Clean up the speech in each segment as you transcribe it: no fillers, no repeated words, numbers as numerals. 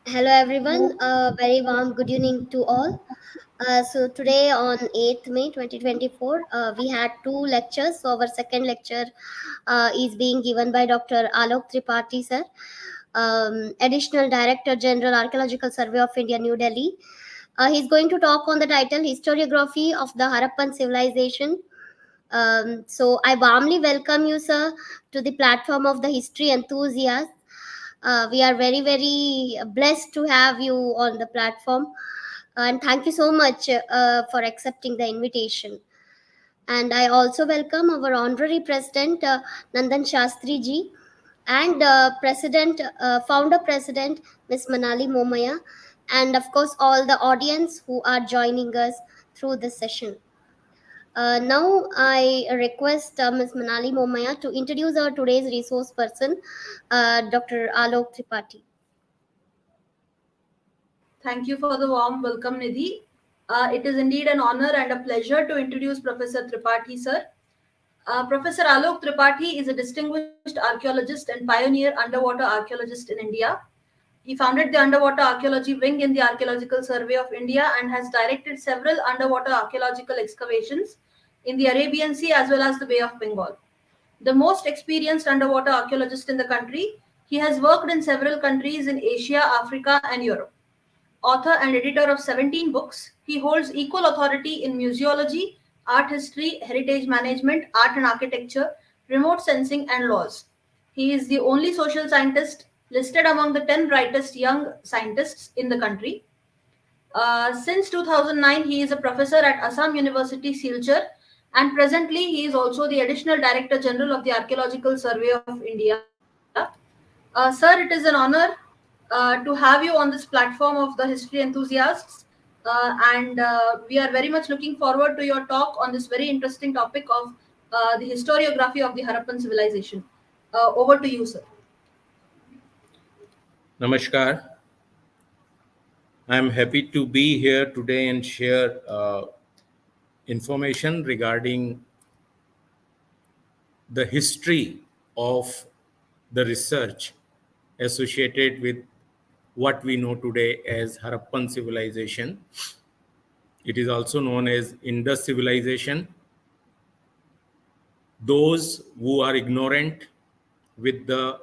Hello everyone, very warm good evening to all. So today on 8th May 2024, we had two lectures. So our second lecture is being given by Dr. Alok Tripathi sir, Additional Director General Archaeological Survey of India, New Delhi. He's going to talk on the title Historiography of the Harappan Civilization. So I warmly welcome you sir to the platform of the history enthusiasts. We are very blessed to have you on the platform, and thank you so much for accepting the invitation. And I also welcome our honorary president, Nandan Shastri ji, and founder president, Miss Manali Momaya, and of course all the audience who are joining us through this session. Now I request Ms. Manali Momaya to introduce our today's resource person, Dr. Alok Tripathi. Thank you for the warm welcome, Nidhi. It is indeed an honor and a pleasure to introduce Professor Tripathi, sir. Professor Alok Tripathi is a distinguished archaeologist and pioneer underwater archaeologist in India. He founded the Underwater Archaeology Wing in the Archaeological Survey of India and has directed several underwater archaeological excavations in the Arabian Sea as well as the Bay of Bengal. The most experienced underwater archaeologist in the country, he has worked in several countries in Asia, Africa, and Europe. Author and editor of 17 books, he holds equal authority in museology, art history, heritage management, art and architecture, remote sensing, and laws. He is the only social scientist listed among the 10 brightest young scientists in the country. Since 2009, he is a professor at Assam University, Silchar, and presently he is also the Additional Director General of the Archaeological Survey of India. Sir, it is an honor to have you on this platform of the history enthusiasts, and we are very much looking forward to your talk on this very interesting topic of the historiography of the Harappan civilization. Over to you, sir. Namaskar. I'm happy to be here today and share information regarding the history of the research associated with what we know today as Harappan civilization. It is also known as Indus civilization. Those who are ignorant with the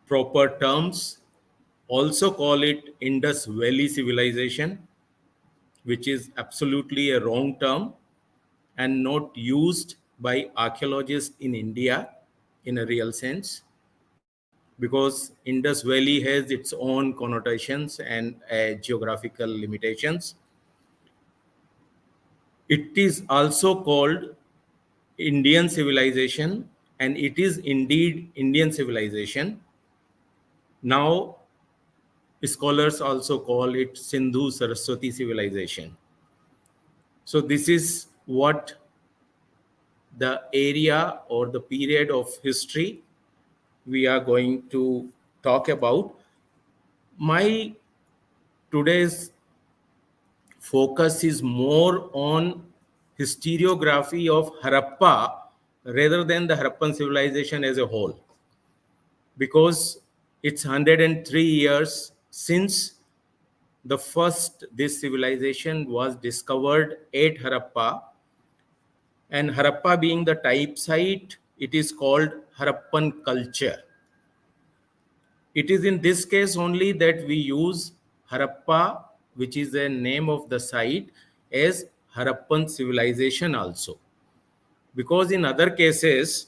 proper terms also call it Indus Valley civilization, which is absolutely a wrong term and not used by archaeologists in India in a real sense, because Indus Valley has its own connotations and geographical limitations. It is also called Indian civilization, and it is indeed Indian civilization. Now, scholars also call it Sindhu Saraswati civilization. So this is what the area or the period of history we are going to talk about. My today's focus is more on historiography of Harappa rather than the Harappan civilization as a whole, because it's 103 years since the first this civilization was discovered at Harappa. And Harappa being the type site, it is called Harappan culture. It is in this case only that we use Harappa, which is the name of the site, as Harappan civilization also. Because in other cases,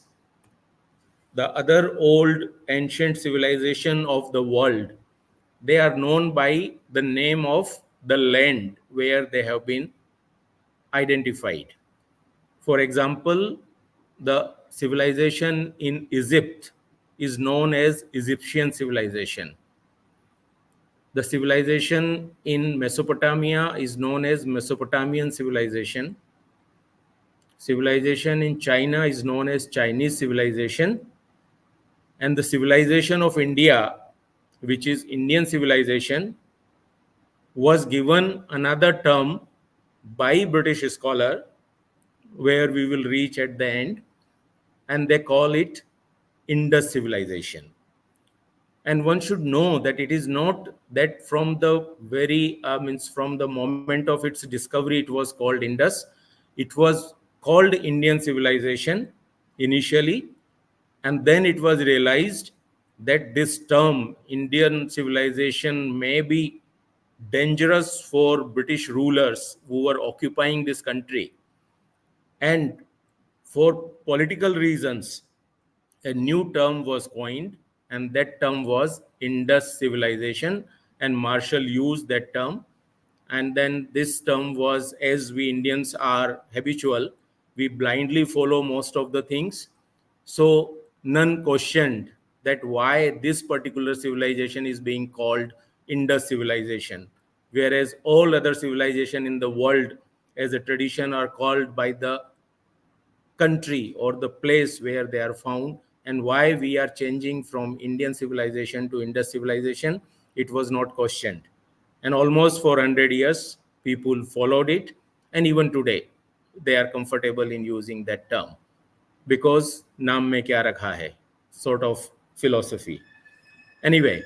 the other old ancient civilization of the world, they are known by the name of the land where they have been identified. For example, the civilization in Egypt is known as Egyptian civilization. The civilization in Mesopotamia is known as Mesopotamian civilization. Civilization in China is known as Chinese civilization. And the civilization of India, which is Indian civilization, was given another term by British scholar, where we will reach at the end, and they call it Indus civilization. And one should know that it is not that from the very means from the moment of its discovery it was called Indus. It was called Indian civilization initially, and then it was realized that this term Indian civilization may be dangerous for British rulers who were occupying this country. And for political reasons, a new term was coined, and that term was Indus civilization, and Marshall used that term. And then this term was, as we Indians are habitual, we blindly follow most of the things. So none questioned that why this particular civilization is being called Indus civilization, whereas all other civilization in the world as a tradition are called by the country or the place where they are found. And why we are changing from Indian civilization to Indus civilization, it was not questioned. And almost for 100 years people followed it, and even today they are comfortable in using that term because naam mein kya rakha hai sort of philosophy. Anyway,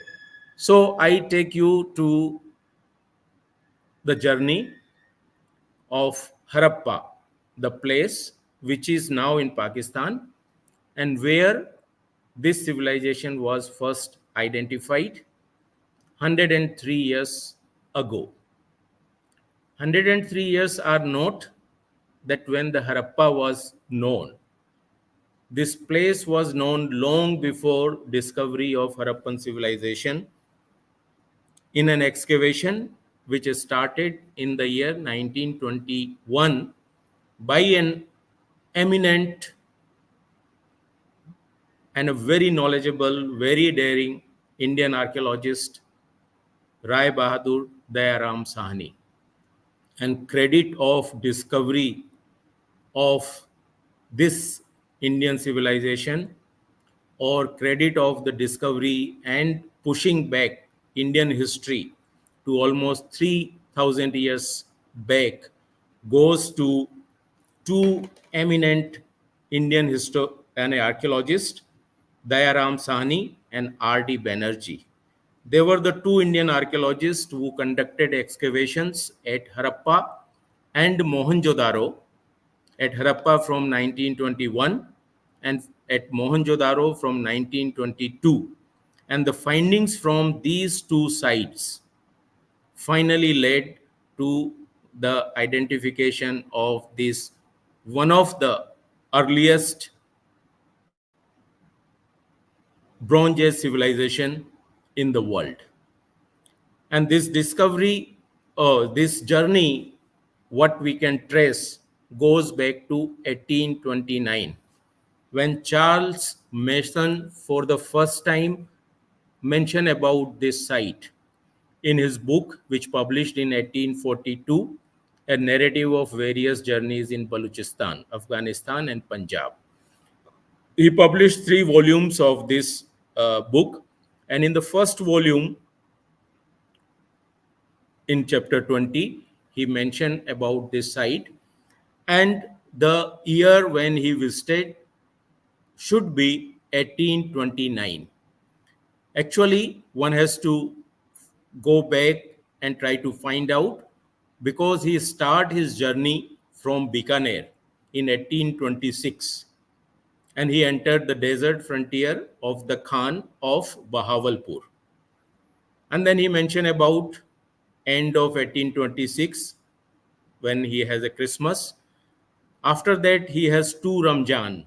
so I take you to the journey of Harappa, the place which is now in Pakistan, and where this civilization was first identified 103 years ago. 103 years are not that when the Harappa was known. This place was known long before discovery of Harappan civilization in an excavation which started in the year 1921 by an eminent and a very knowledgeable, very daring Indian archaeologist, Rai Bahadur Dayaram Sahni. And credit of discovery of this Indian civilization, or credit of the discovery and pushing back Indian history to almost 3,000 years back, goes to two eminent Indian and archaeologists, Dayaram Sahni and R.D. Banerjee. They were the two Indian archaeologists who conducted excavations at Harappa and Mohenjo-daro. At Harappa from 1921 and at Mohenjo-daro from 1922. And the findings from these two sites finally led to the identification of this one of the earliest Bronze Age civilization in the world. And this discovery, this journey, what we can trace goes back to 1829, when Charles Mason for the first time mentioned about this site in his book, which published in 1842, a narrative of various journeys in Balochistan, Afghanistan, and Punjab. He published 3 volumes of this book, and in the first volume, in chapter 20, he mentioned about this site, and the year when he visited should be 1829. Actually, one has to go back and try to find out, because he started his journey from Bikaner in 1826, and he entered the desert frontier of the Khan of Bahawalpur. And then he mentioned about end of 1826 when he has a Christmas. After that, he has 2 Ramjan,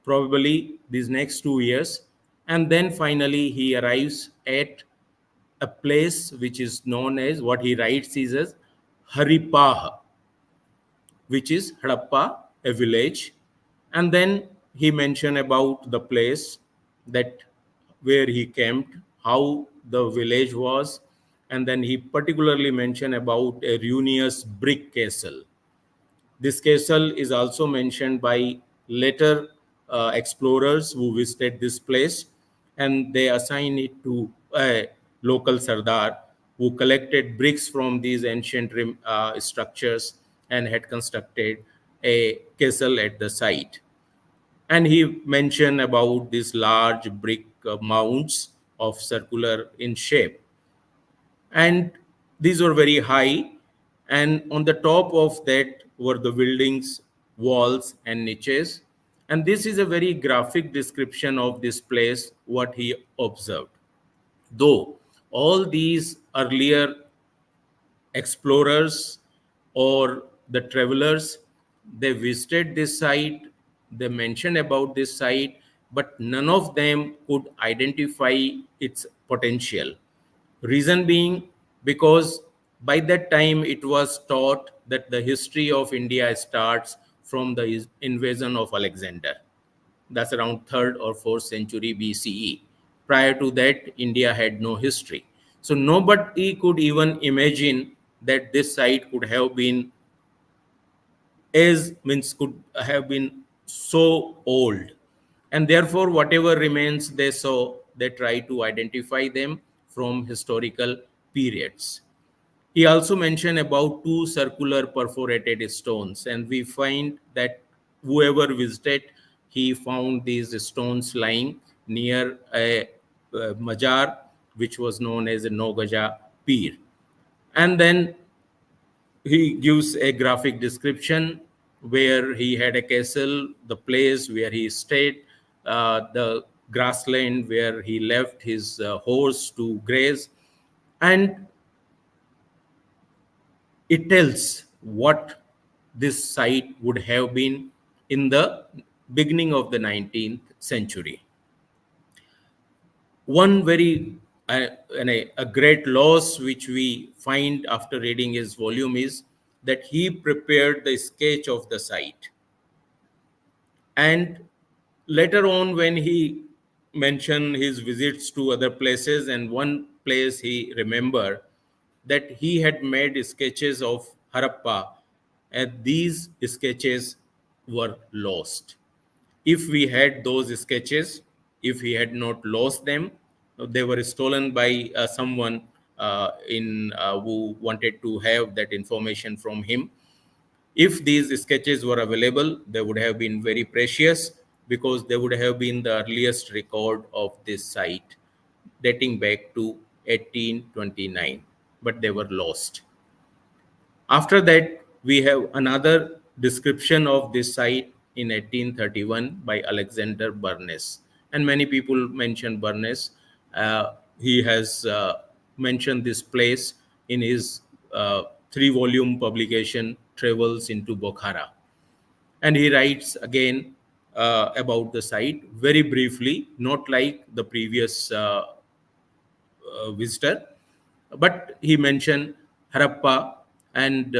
probably these next 2 years. And then finally, he arrives at a place which is known as, what he writes is as Haripah, which is Harappa, a village. And then he mentioned about the place that where he camped, how the village was, and then he particularly mentioned about a ruinous brick castle. This castle is also mentioned by later explorers who visited this place, and they assign it to a local Sardar who collected bricks from these ancient structures and had constructed a castle at the site. And he mentioned about these large brick mounds of circular in shape, and these were very high, and on the top of that were the buildings, walls and niches. And this is a very graphic description of this place, what he observed. Though all these earlier explorers or the travelers, they visited this site, they mentioned about this site, but none of them could identify its potential. Reason being, because by that time it was taught that the history of India starts from the invasion of Alexander. That's around 3rd or 4th century BCE. Prior to that, India had no history. So nobody could even imagine that this site could have been could have been so old. And therefore, whatever remains they saw, they try to identify them from historical periods. He also mentioned about two circular perforated stones, and we find that whoever visited, he found these stones lying near a majar, which was known as a Nogaja Pir. And then he gives a graphic description where he had a castle, the place where he stayed, the grassland where he left his horse to graze, and it tells what this site would have been in the beginning of the 19th century. One very a great loss which we find after reading his volume is that he prepared the sketch of the site, and later on when he mentioned his visits to other places, and one place he remembered that he had made sketches of Harappa, and these sketches were lost. If we had those sketches, if he had not lost them, they were stolen by someone who wanted to have that information from him. If these sketches were available, they would have been very precious, because they would have been the earliest record of this site dating back to 1829, but they were lost. After that, we have another description of this site in 1831 by Alexander Burnes. And many people mention Burnes. He has mentioned this place in his 3-volume publication, Travels into Bokhara. And he writes again about the site very briefly, not like the previous visitor, but he mentioned Harappa, and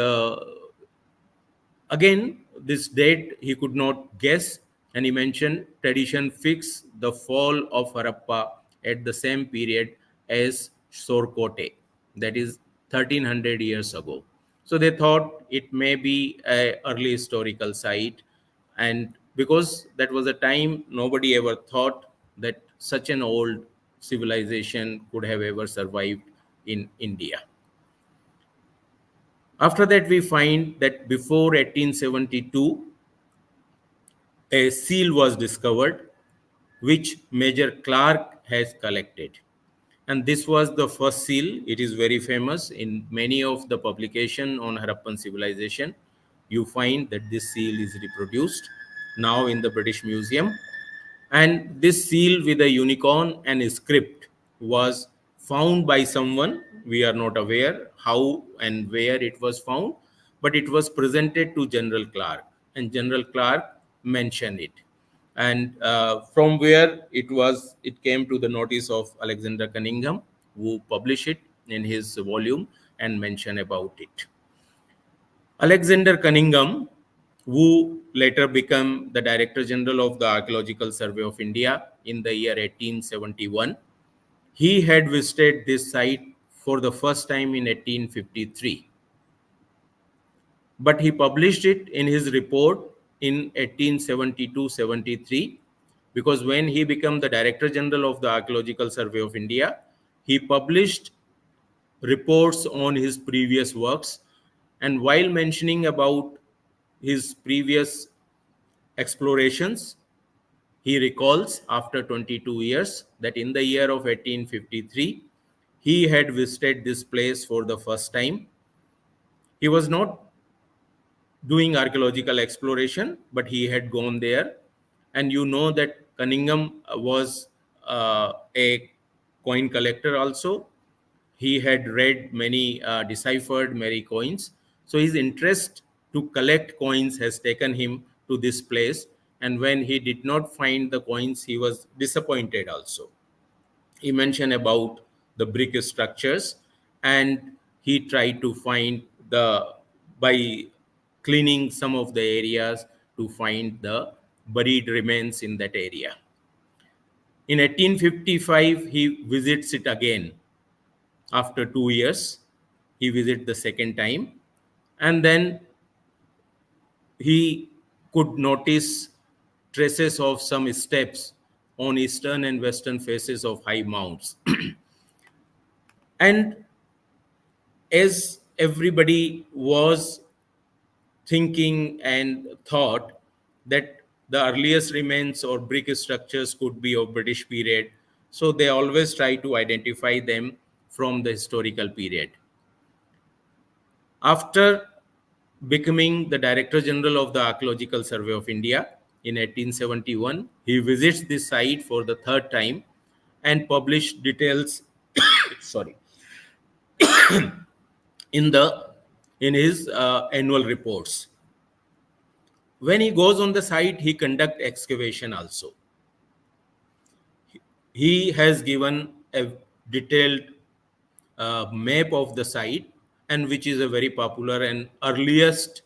again this date he could not guess, and he mentioned tradition fixed the fall of Harappa at the same period as Sorkote, that is 1300 years ago. So they thought it may be a early historical site, and because that was a time nobody ever thought that such an old civilization could have ever survived in India. After that, we find that before 1872, a seal was discovered which Major Clark has collected. And this was the first seal. It is very famous in many of the publication on Harappan civilization. You find that this seal is reproduced now in the British Museum. And this seal with a unicorn and a script was found by someone. We are not aware how and where it was found, but it was presented to General Clark, and General Clark mentioned it. And from where it came to the notice of Alexander Cunningham, who published it in his volume and mentioned about it. Alexander Cunningham, who later became the Director General of the Archaeological Survey of India in the year 1871, he had visited this site for the first time in 1853. But he published it in his report in 1872-73, because when he became the Director General of the Archaeological Survey of India, he published reports on his previous works, and while mentioning about his previous explorations, He recalls after 22 years that in the year of 1853, he had visited this place for the first time. He was not doing archaeological exploration, but he had gone there. And you know that Cunningham was a coin collector also. He had read many deciphered many coins. So his interest to collect coins has taken him to this place. And when he did not find the coins, he was disappointed also. He mentioned about the brick structures, and he tried to find the by cleaning some of the areas to find the buried remains in that area. In 1855 he visits it again. After 2 years he visits the second time, and then he could notice traces of some steps on eastern and western faces of high mounds. And as everybody was thinking and thought that the earliest remains or brick structures could be of British period, so they always try to identify them from the historical period. After becoming the Director General of the Archaeological Survey of India in 1871, he visits this site for the third time and published details sorry, in the in his annual reports. When he goes on the site, he conduct excavation also. He has given a detailed map of the site, and which is a very popular and earliest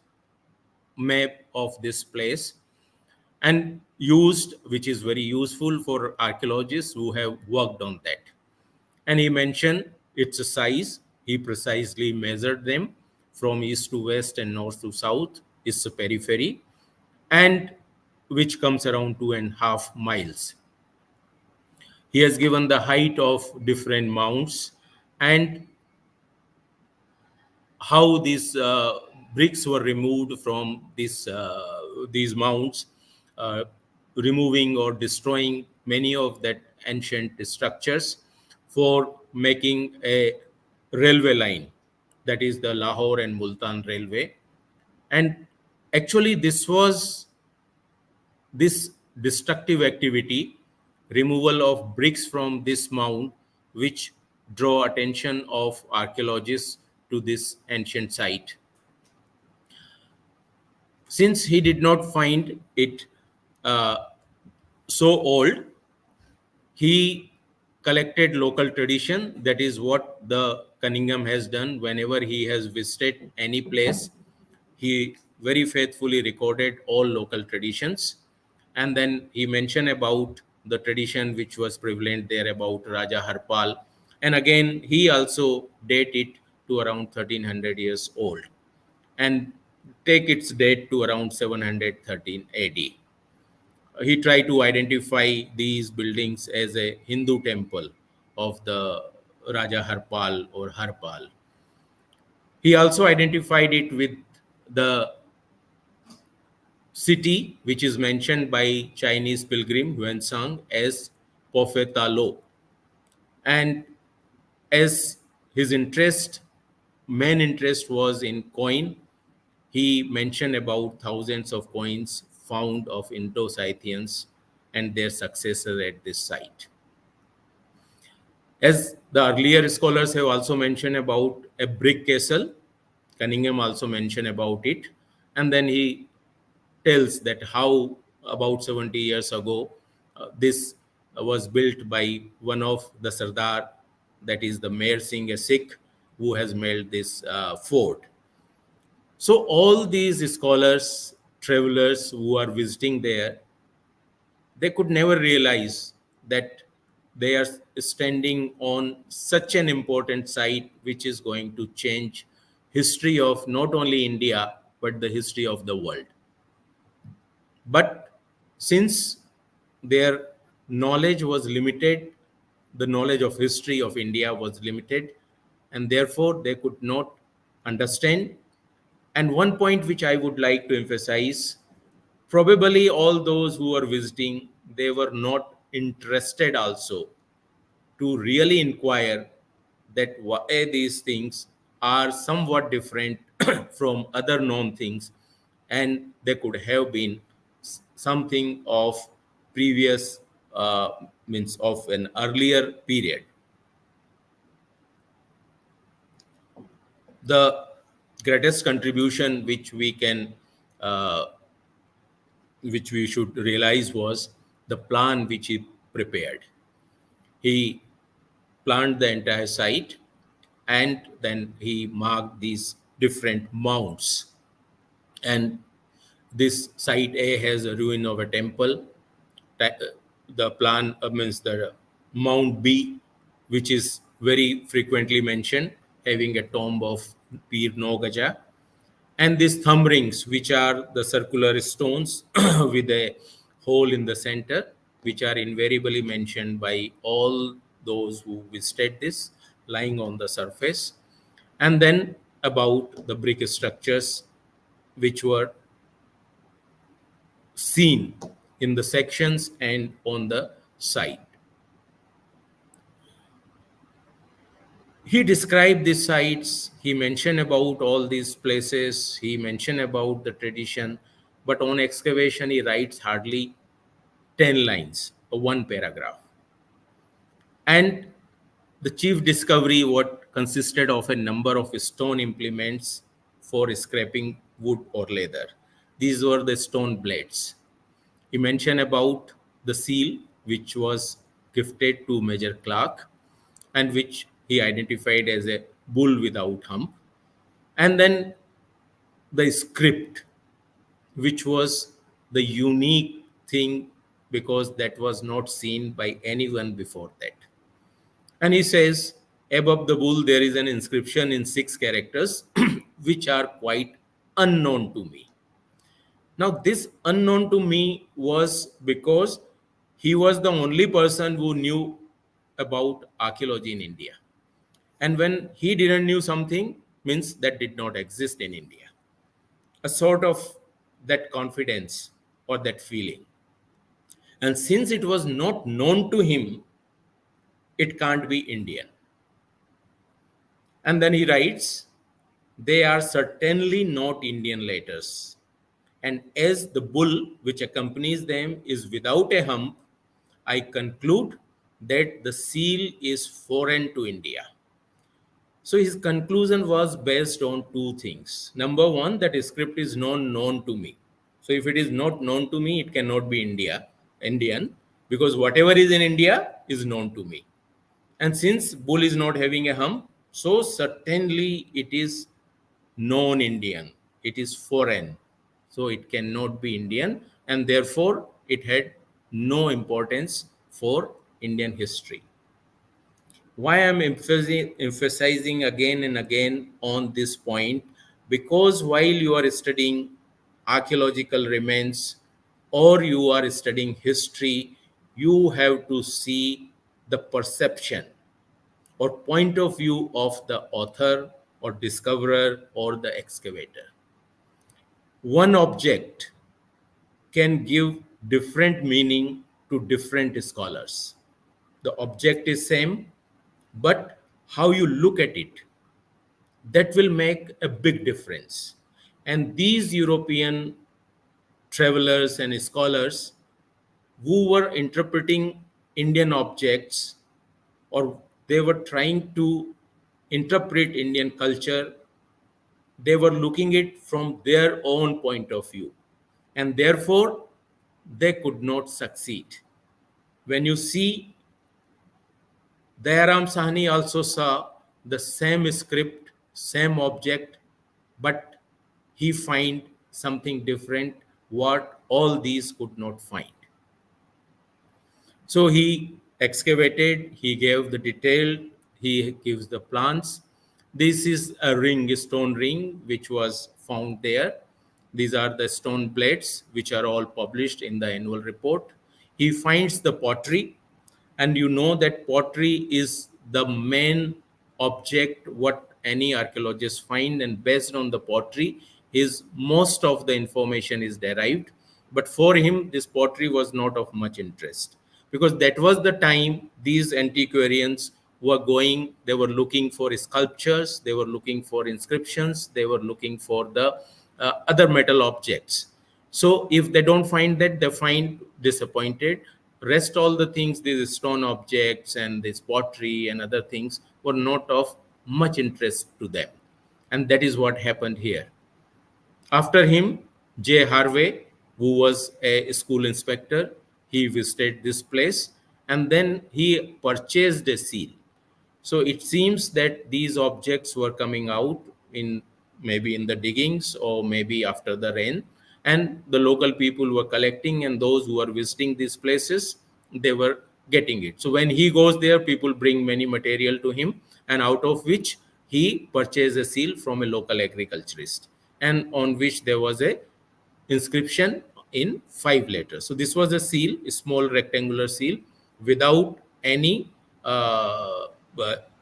map of this place, and used, which is very useful for archaeologists who have worked on that. And he mentioned its size. He precisely measured them from east to west and north to south, its periphery, and which comes around 2.5 miles. He has given the height of different mounds and how these bricks were removed from these mounds, uh, removing or destroying many of that ancient structures for making a railway line, that is the Lahore and Multan railway. And actually this destructive activity, removal of bricks from this mound, which draw attention of archaeologists to this ancient site. Since he did not find it uh, so old, he collected local tradition. That is what the Cunningham has done. Whenever he has visited any place, he very faithfully recorded all local traditions. And then he mentioned about the tradition which was prevalent there about Raja Harpal. And again, he also date it to around 1300 years old and take its date to around 713 AD. He tried to identify these buildings as a Hindu temple of the Raja Harpal or Harpal. He also identified it with the city which is mentioned by Chinese pilgrim Huansang as Pofetalo. And as his main interest was in coin, he mentioned about thousands of coins found of Indo-Scythians and their successors at this site. As the earlier scholars have also mentioned about a brick castle, Cunningham also mentioned about it. And then he tells that how about 70 years ago, this was built by one of the Sardar, that is the Mayor Singh, a Sikh, who has made this fort. So all these scholars, travelers who are visiting there, they could never realize that they are standing on such an important site which is going to change history of not only India but the history of the world. But since their knowledge was limited, the knowledge of history of India was limited, and therefore they could not understand. And one point which I would like to emphasize, probably all those who are visiting, they were not interested also to really inquire that why these things are somewhat different from other known things, and they could have been something of previous, means of an earlier period. The greatest contribution uh, which we should realize was the plan which he prepared. He planned the entire site, and then he marked these different mounds. And this site A has a ruin of a temple. The plan means the Mount B, which is very frequently mentioned, having a tomb of Pir Nogaja, and these thumb rings, which are the circular stones with a hole in the center, which are invariably mentioned by all those who visited this, lying on the surface. And then about the brick structures which were seen in the sections and on the site. He described these sites, he mentioned about all these places, he mentioned about the tradition, but on excavation he writes hardly 10 lines or one paragraph. And the chief discovery, what consisted of a number of stone implements for scraping wood or leather. These were the stone blades. He mentioned about the seal which was gifted to Major Clark and which he identified as a bull without hump. And then the script, which was the unique thing because that was not seen by anyone before that. And he says, above the bull, there is an inscription in 6 characters, which are quite unknown to me. Now, this unknown to me was because he was the only person who knew about archaeology in India. And when he didn't knew something, means that did not exist in India. A sort of that confidence or that feeling. And since it was not known to him, it can't be Indian. And then he writes, they are certainly not Indian letters. And as the bull which accompanies them is without a hump, I conclude that the seal is foreign to India. So his conclusion was based on two things. Number one, that script is not known to me. So if it is not known to me, it cannot be Indian, because whatever is in India is known to me. And since bull is not having a hump, so certainly it is non-Indian. It is foreign. So it cannot be Indian, and therefore it had no importance for Indian history. Why I'm emphasizing again and again on this point? Because while you are studying archaeological remains or you are studying history, you have to see the perception or point of view of the author or discoverer or the excavator. One object can give different meaning to different scholars. The object is same, but how you look at it, that will make a big difference. And these European travelers and scholars who were interpreting Indian objects, or they were trying to interpret Indian culture, they were looking it from their own point of view, and therefore they could not succeed. When you see, Dayaram Sahni also saw the same script, same object, but he find something different what all these could not find. So he excavated, he gave the detail, he gives the plans. This is a ring, a stone ring, which was found there. These are the stone blades, which are all published in the annual report. He finds the pottery, and you know that pottery is the main object what any archaeologist find, and based on the pottery, is most of the information is derived. But for him, this pottery was not of much interest, because that was the time these antiquarians were going, they were looking for sculptures, they were looking for inscriptions, they were looking for the other metal objects. So if they don't find that, they find disappointed. Rest all the things, these stone objects and this pottery and other things were not of much interest to them. And that is what happened here. After him, J. Harvey, who was a school inspector, he visited this place and then he purchased a seal. So it seems that these objects were coming out in maybe in the diggings or maybe after the rain, and the local people were collecting, and those who were visiting these places, they were getting it. So when he goes there, people bring many material to him, and out of which he purchased a seal from a local agriculturist, and on which there was a inscription in 5 letters. So this was a seal, a small rectangular seal without any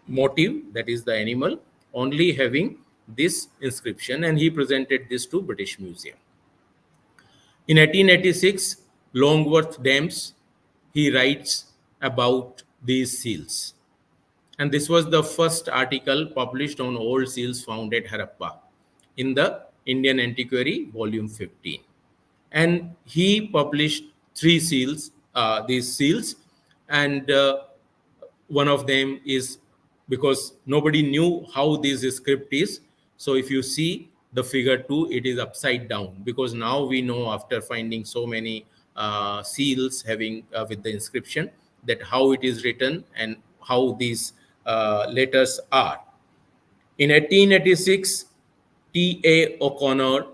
motive, that is the animal, only having this inscription, and he presented this to British Museum. In 1886, Longworth Dames, he writes about these seals. And this was the first article published on old seals found at Harappa in the Indian Antiquary, volume 15. And he published three seals, these seals, and one of them is, because nobody knew how this script is. So if you see the figure 2, it is upside down, because now we know, after finding so many seals having with the inscription, that how it is written and how these letters are. In 1886, T.A. O'Connor,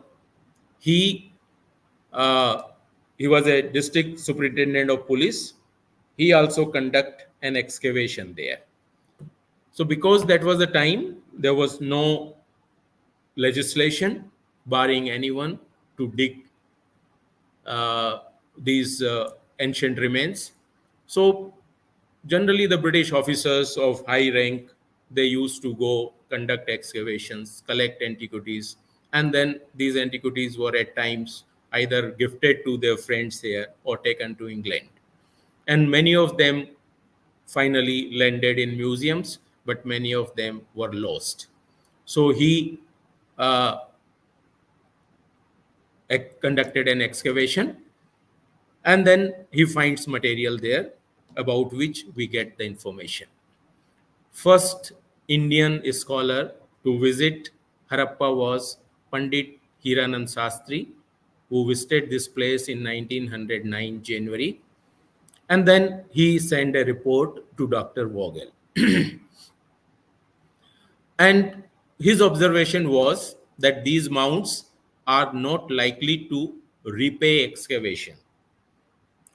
he uh, he was a district superintendent of police. He also conduct an excavation there. So because that was the time, there was no legislation barring anyone to dig uh, these ancient remains. So generally the British officers of high rank, they used to go conduct excavations, collect antiquities, and then these antiquities were at times either gifted to their friends here or taken to England. And many of them finally landed in museums, but many of them were lost. So he uh, conducted an excavation, and then he finds material there about which we get the information. First Indian scholar to visit Harappa was Pandit Hiranand Sastri, who visited this place in 1909 January, and then he sent a report to Dr. Vogel. And his observation was that these mounds are not likely to repay excavation.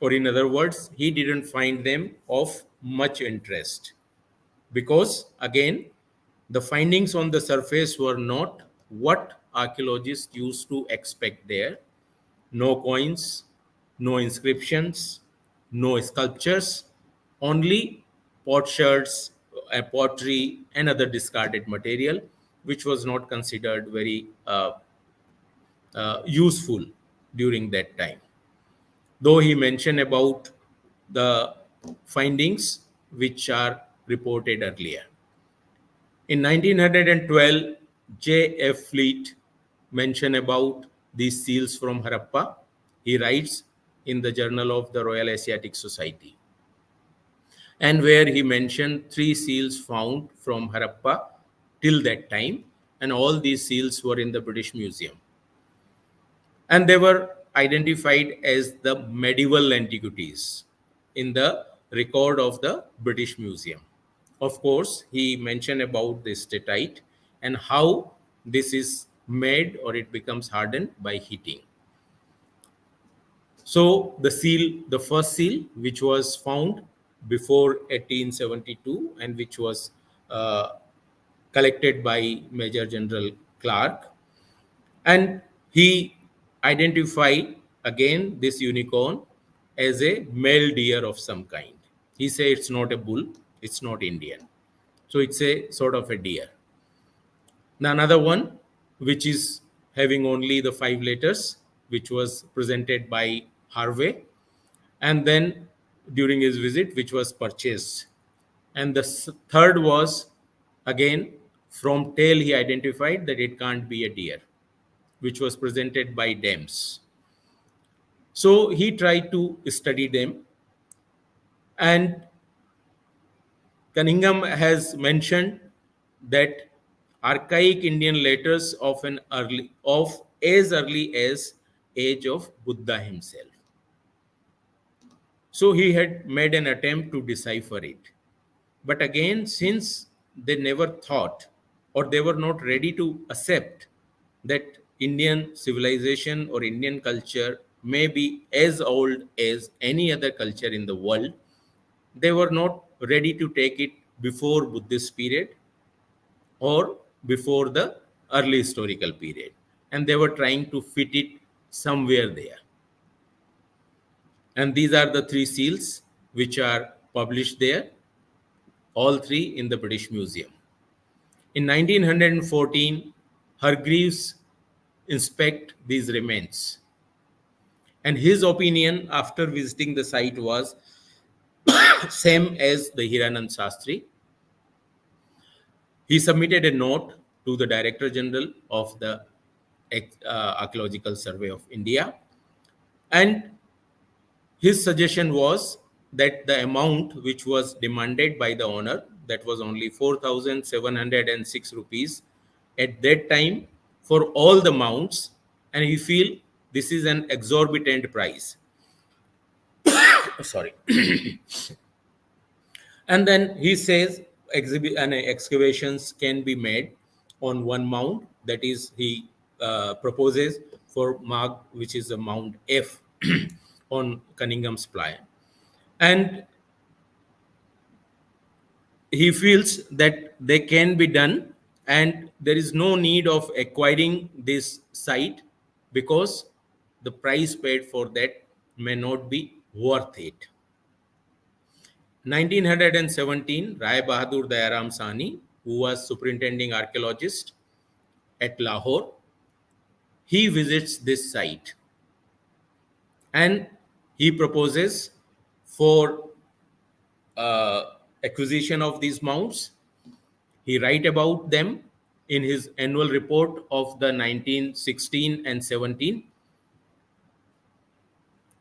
Or, in other words, he didn't find them of much interest, because, again, the findings on the surface were not what archaeologists used to expect there. No coins, no inscriptions, no sculptures, only potsherds, pottery, and other discarded material, which was not considered very useful during that time. Though he mentioned about the findings which are reported earlier. In 1912, J.F. Fleet mentioned about these seals from Harappa. He writes in the Journal of the Royal Asiatic Society, and where he mentioned 3 seals found from Harappa till that time, and all these seals were in the British Museum. And they were identified as the medieval antiquities in the record of the British Museum. Of course, he mentioned about the statite and how this is made, or it becomes hardened by heating. So the seal, the first seal, which was found before 1872 and which was collected by Major General Clark, and he identified again this unicorn as a male deer of some kind. He said it's not a bull, it's not Indian. So it's a sort of a deer. Now another one, which is having only the 5 letters, which was presented by Harvey, and then during his visit, which was purchased. And the third was again from tail, he identified that it can't be a deer, which was presented by Dems. So he tried to study them, and Cunningham has mentioned that archaic Indian letters of as early as age of Buddha himself. So he had made an attempt to decipher it. But again, since they never thought or they were not ready to accept that Indian civilization or Indian culture may be as old as any other culture in the world, they were not ready to take it before Buddhist period or before the early historical period. And they were trying to fit it somewhere there. And these are the three seals which are published there, all three in the British Museum. In 1914, Hargreaves inspect these remains. And his opinion after visiting the site was same as the Hiranand Shastri. He submitted a note to the Director General of the Archaeological Survey of India, and his suggestion was that the amount which was demanded by the owner, that was only 4,706 rupees at that time for all the mounts, and he feel this is an exorbitant price. Sorry. And then he says excavations can be made on one mount, that is he proposes for mark, which is a mount F on Cunningham's plan. And he feels that they can be done and there is no need of acquiring this site because the price paid for that may not be worth it. 1917, Rai Bahadur Dayaram Sani, who was superintending archaeologist at Lahore, he visits this site and he proposes for acquisition of these mounts. He write about them in his annual report of the 1916 and 17.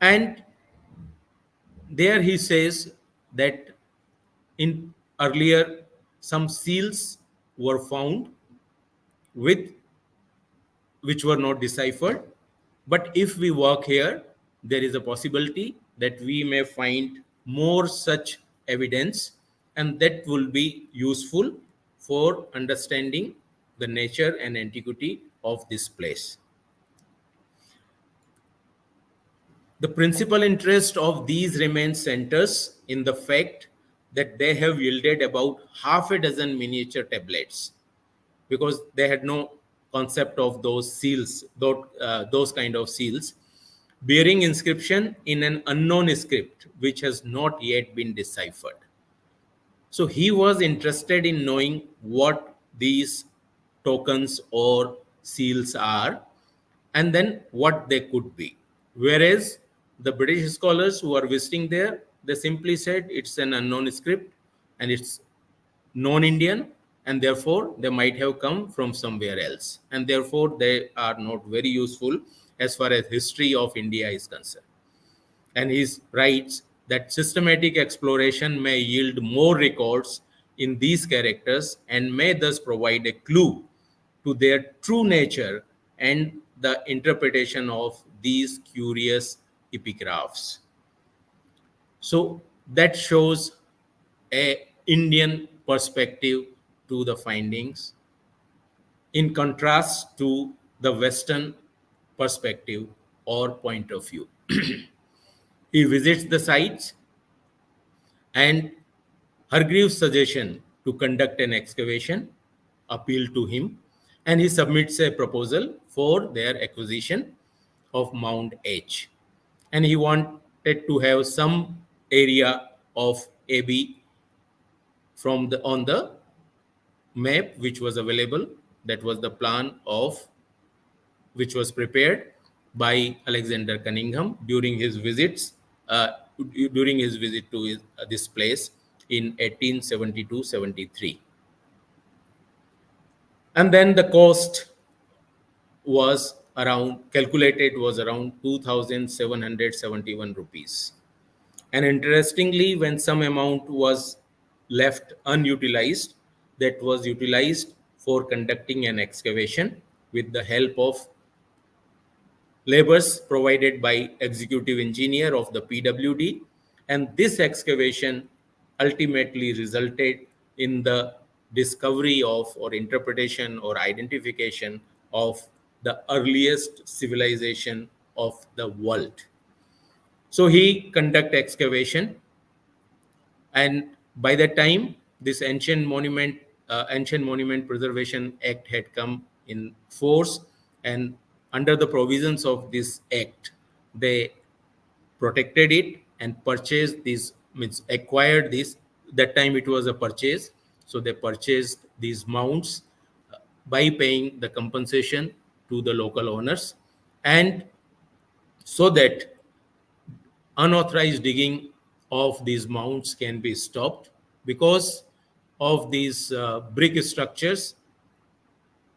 And there he says that in earlier some seals were found with which were not deciphered, but if we work here there is a possibility that we may find more such evidence, and that will be useful for understanding the nature and antiquity of this place. The principal interest of these remains centers in the fact that they have yielded about half a dozen miniature tablets, because they had no concept of those seals, those kind of seals, bearing inscription in an unknown script which has not yet been deciphered. So he was interested in knowing what these tokens or seals are and then what they could be. Whereas the British scholars who are visiting there, they simply said it's an unknown script and it's non-Indian, and therefore they might have come from somewhere else, and therefore they are not very useful as far as history of India is concerned. And he writes that systematic exploration may yield more records in these characters and may thus provide a clue to their true nature and the interpretation of these curious epigraphs. So that shows a Indian perspective to the findings in contrast to the Western perspective or point of view. He visits the sites, and Hargreaves' suggestion to conduct an excavation appealed to him, and he submits a proposal for their acquisition of Mount H. And he wanted to have some area of AB from the on the map which was available. That was the plan of which was prepared, by Alexander Cunningham during his visits during his visit to this place in 1872-73. And then the cost was around 2,771 rupees. And interestingly, when some amount was left unutilized, that was utilized for conducting an excavation with the help of labors provided by executive engineer of the PWD, and this excavation ultimately resulted in the discovery of, or interpretation or identification of, the earliest civilization of the world. So he conduct excavation, and by that time this ancient monument preservation act had come in force, and under the provisions of this act they protected it and purchased this, means acquired this. That time it was a purchase, so they purchased these mounds by paying the compensation to the local owners, and so that unauthorized digging of these mounds can be stopped. Because of these brick structures,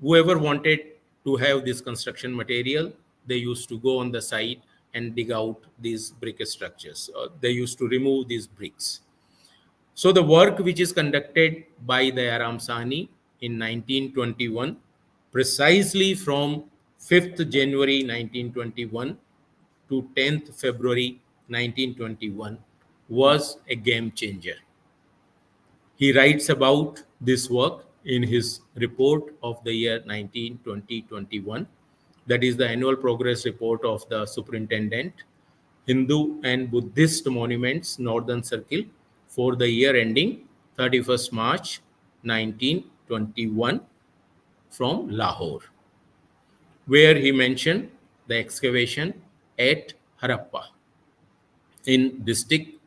whoever wanted to have this construction material, they used to go on the site and dig out these brick structures. They used to remove these bricks. So the work which is conducted by the Aram Sahni in 1921, precisely from 5th January 1921 to 10th February 1921, was a game changer. He writes about this work in his report of the year 1920-21, that is the annual progress report of the superintendent, Hindu and Buddhist Monuments, Northern Circle, for the year ending 31st March 1921, from Lahore, where he mentioned the excavation at Harappa in district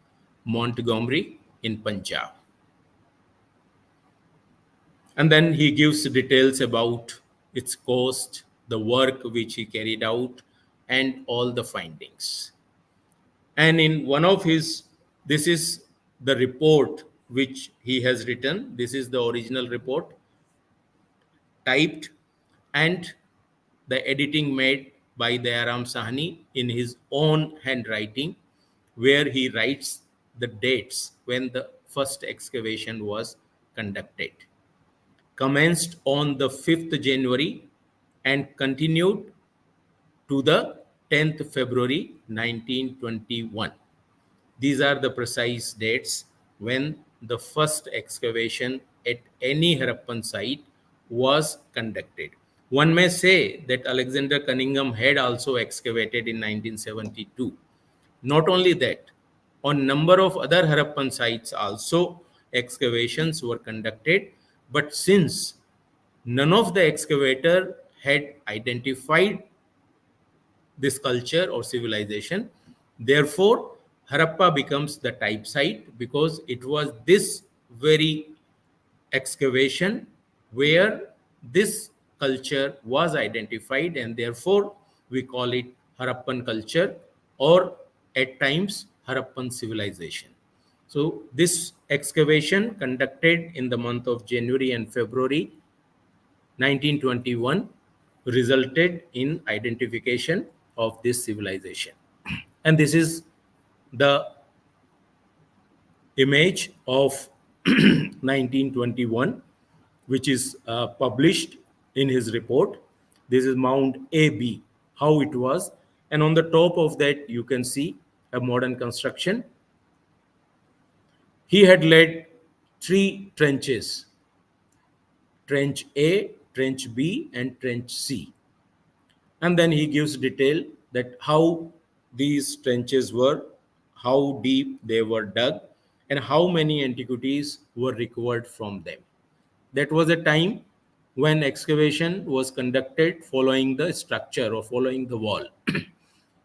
Montgomery in Punjab. And then he gives details about its cost, the work which he carried out, and all the findings. And in one of his, this is the report which he has written, this is the original report, typed, and the editing made by the Aram Sahni in his own handwriting, where he writes the dates when the first excavation was conducted. Commenced on the 5th January and continued to the 10th February 1921. These are the precise dates when the first excavation at any Harappan site was conducted. One may say that Alexander Cunningham had also excavated in 1972. Not only that, on number of other Harappan sites also excavations were conducted, but since none of the excavator had identified this culture or civilization, therefore Harappa becomes the type site, because it was this very excavation where this culture was identified, and therefore we call it Harappan culture, or at times Harappan civilization. So this excavation conducted in the month of January and February 1921 resulted in identification of this civilization. And this is the image of 1921, which is published in his report. This is Mount AB, how it was. And on the top of that, you can see a modern construction. He had laid 3 trenches: Trench A, Trench B, and Trench C. And then he gives detail that how these trenches were, how deep they were dug, and how many antiquities were recovered from them. That was a time when excavation was conducted following the structure or following the wall.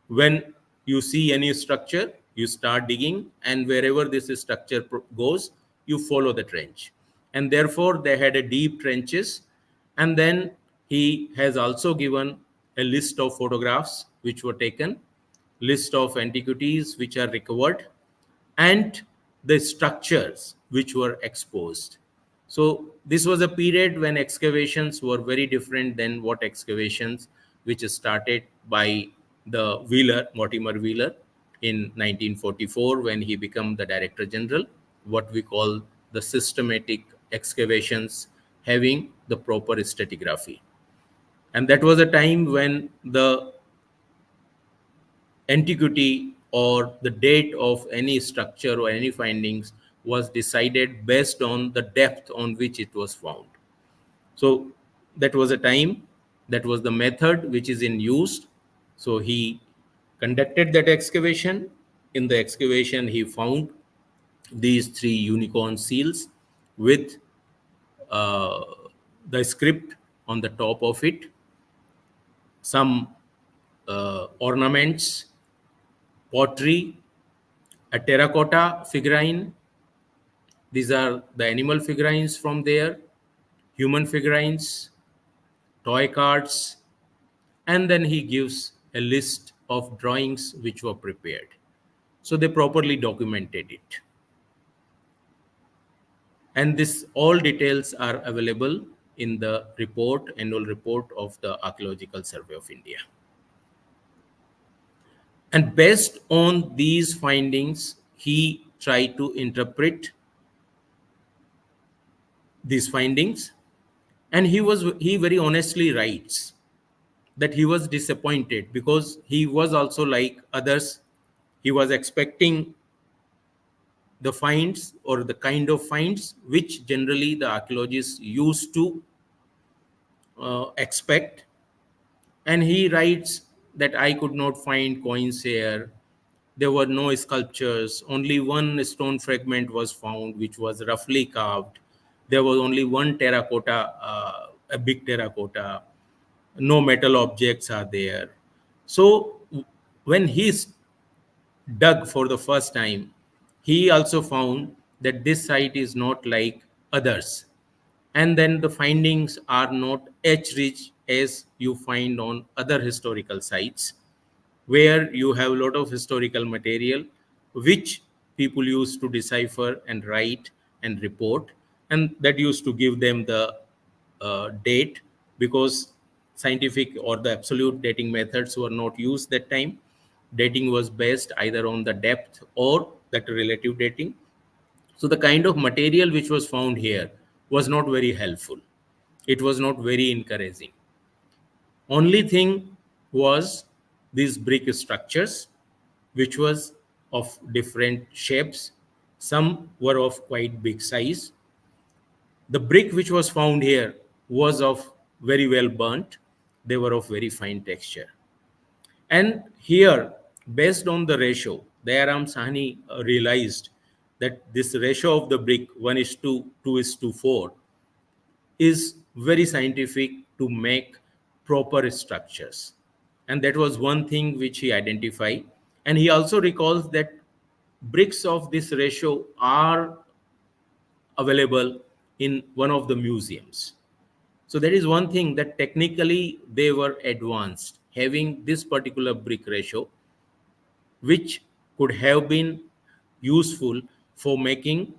When you see any structure, you start digging, and wherever this structure goes, you follow the trench. And therefore, they had a deep trenches. And then he has also given a list of photographs which were taken, list of antiquities which are recovered, and the structures which were exposed. So this was a period when excavations were very different than what excavations which started by the Wheeler, Mortimer Wheeler, in 1944 when he became the Director General, what we call the systematic excavations having the proper stratigraphy. And that was a time when the antiquity or the date of any structure or any findings was decided based on the depth on which it was found. So that was a time, that was the method which is in use. So he conducted that excavation. In the excavation, he found these three unicorn seals with uh, the script on the top of it, some ornaments, pottery, a terracotta figurine. These are the animal figurines from there, human figurines, toy cards, and then he gives a list of drawings which were prepared. So they properly documented it. And this all details are available in the report, annual report of the Archaeological Survey of India. And based on these findings, he tried to interpret these findings, and he very honestly writes that he was disappointed because he was also like others. He was expecting the finds or the kind of finds which generally the archaeologists used to expect. And he writes that I could not find coins here. There were no sculptures. Only one stone fragment was found, which was roughly carved. There was only one terracotta, a big terracotta. No metal objects are there. So when he dug for the first time, he also found that this site is not like others. And then the findings are not as rich as you find on other historical sites, where you have a lot of historical material which people used to decipher and write and report, and that used to give them the date, because scientific or the absolute dating methods were not used that time. Dating was based either on the depth or that relative dating. So the kind of material which was found here was not very helpful. It was not very encouraging. Only thing was these brick structures, which was of different shapes. Some were of quite big size. The brick which was found here was of very well burnt. They were of very fine texture. And here, based on the ratio, Dayaram Sahni realized that this ratio of the brick 1:2, 2:4 is very scientific to make proper structures. And that was one thing which he identified. And he also recalls that bricks of this ratio are available in one of the museums. So that is one thing, that technically they were advanced, having this particular brick ratio, which could have been useful for making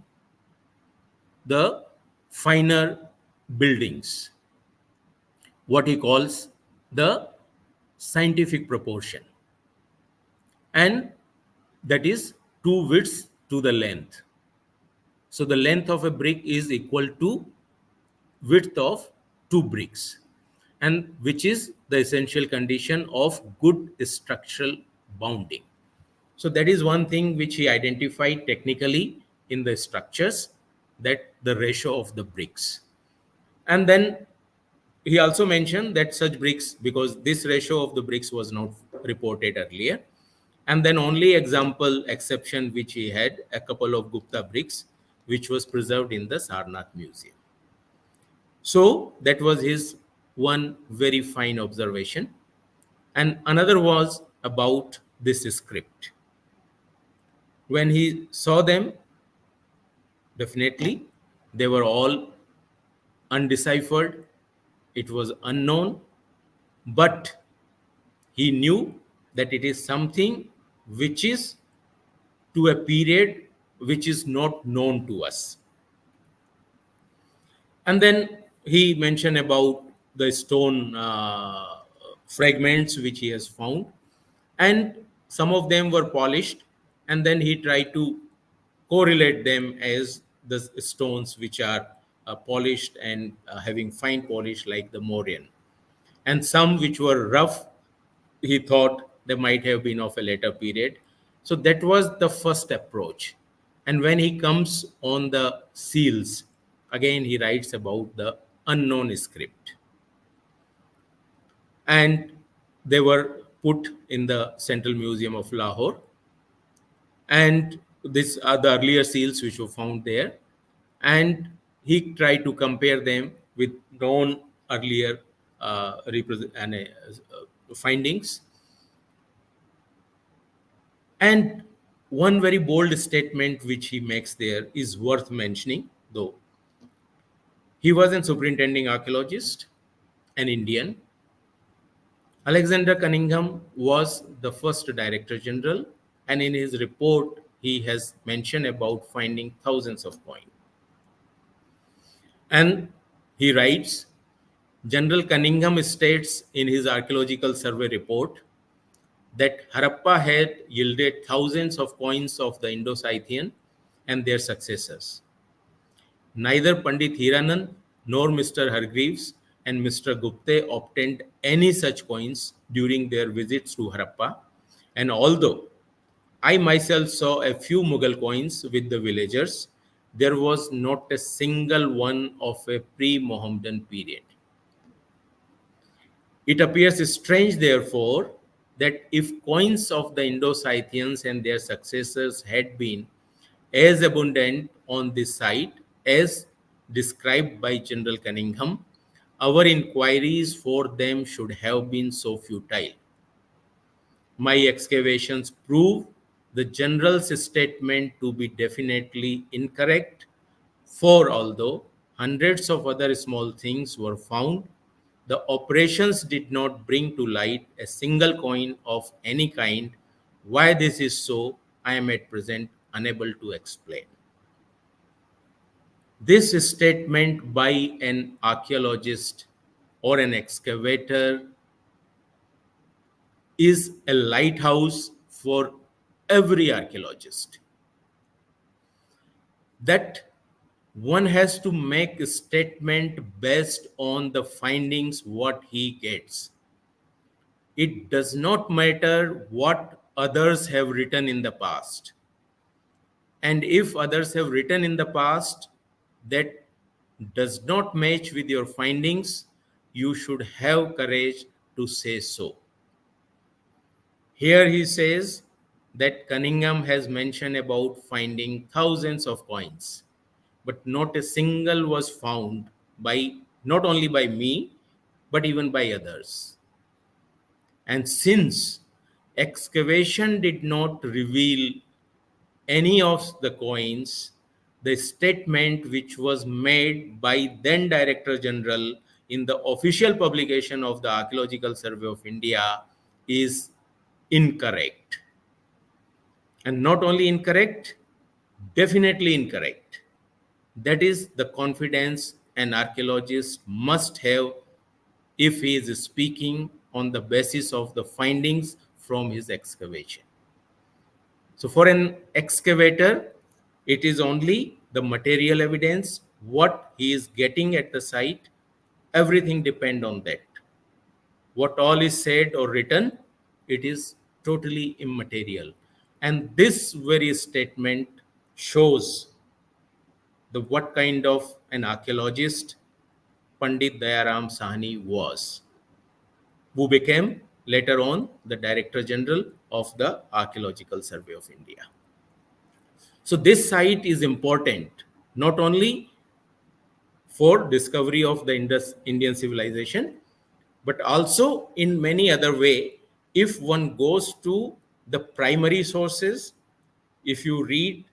the finer buildings, what he calls the scientific proportion. And that is two widths to the length. So the length of a brick is equal to width of two bricks, and which is the essential condition of good structural bounding. So that is one thing which he identified technically in the structures, that the ratio of the bricks. And then he also mentioned that such bricks, because this ratio of the bricks was not reported earlier, and then only example exception which he had, a couple of Gupta bricks which was preserved in the Sarnath Museum. So that was his one very fine observation. And another was about this script. When he saw them, definitely they were all undeciphered. It was unknown. But he knew that it is something which is to a period which is not known to us. And then he mentioned about the stone fragments which he has found, and some of them were polished, and then he tried to correlate them as the stones which are polished and having fine polish like the Mauryan, and some which were rough, he thought they might have been of a later period. So that was the first approach. And when he comes on the seals, again he writes about the unknown script. And they were put in the Central Museum of Lahore. And these are the earlier seals which were found there. And he tried to compare them with known earlier findings. And one very bold statement which he makes there is worth mentioning, though. He was a superintending archaeologist, an Indian. Alexander Cunningham was the first Director General, and in his report, he has mentioned about finding thousands of coins. And he writes, General Cunningham states in his Archaeological Survey report that Harappa had yielded thousands of coins of the Indo-Scythian and their successors. Neither Pandit Hiranan nor Mr. Hargreaves and Mr. Gupte obtained any such coins during their visits to Harappa, and although I myself saw a few Mughal coins with the villagers, there was not a single one of a pre-Mohammedan period. It appears strange, therefore, that if coins of the Indo-Scythians and their successors had been as abundant on this site as described by General Cunningham, our inquiries for them should have been so futile. My excavations prove the general's statement to be definitely incorrect, for although hundreds of other small things were found, the operations did not bring to light a single coin of any kind. Why this is so, I am at present unable to explain. This statement by an archaeologist or an excavator is a lighthouse for every archaeologist. That one has to make a statement based on the findings what he gets. It does not matter what others have written in the past. And if others have written in the past that does not match with your findings, you should have courage to say so. Here he says that Cunningham has mentioned about finding thousands of coins, but not a single was found by not only by me, but even by others. And since excavation did not reveal any of the coins, the statement which was made by then Director General in the official publication of the Archaeological Survey of India is incorrect. And not only incorrect, definitely incorrect. That is the confidence an archaeologist must have if he is speaking on the basis of the findings from his excavation. So for an excavator, it is only the material evidence, what he is getting at the site, everything depends on that. What all is said or written, it is totally immaterial. And this very statement shows the what kind of an archaeologist Pandit Dayaram Sahni was, who became later on the Director General of the Archaeological Survey of India. So this site is important not only for discovery of the Indian civilization, but also in many other way. If one goes to the primary sources, if you read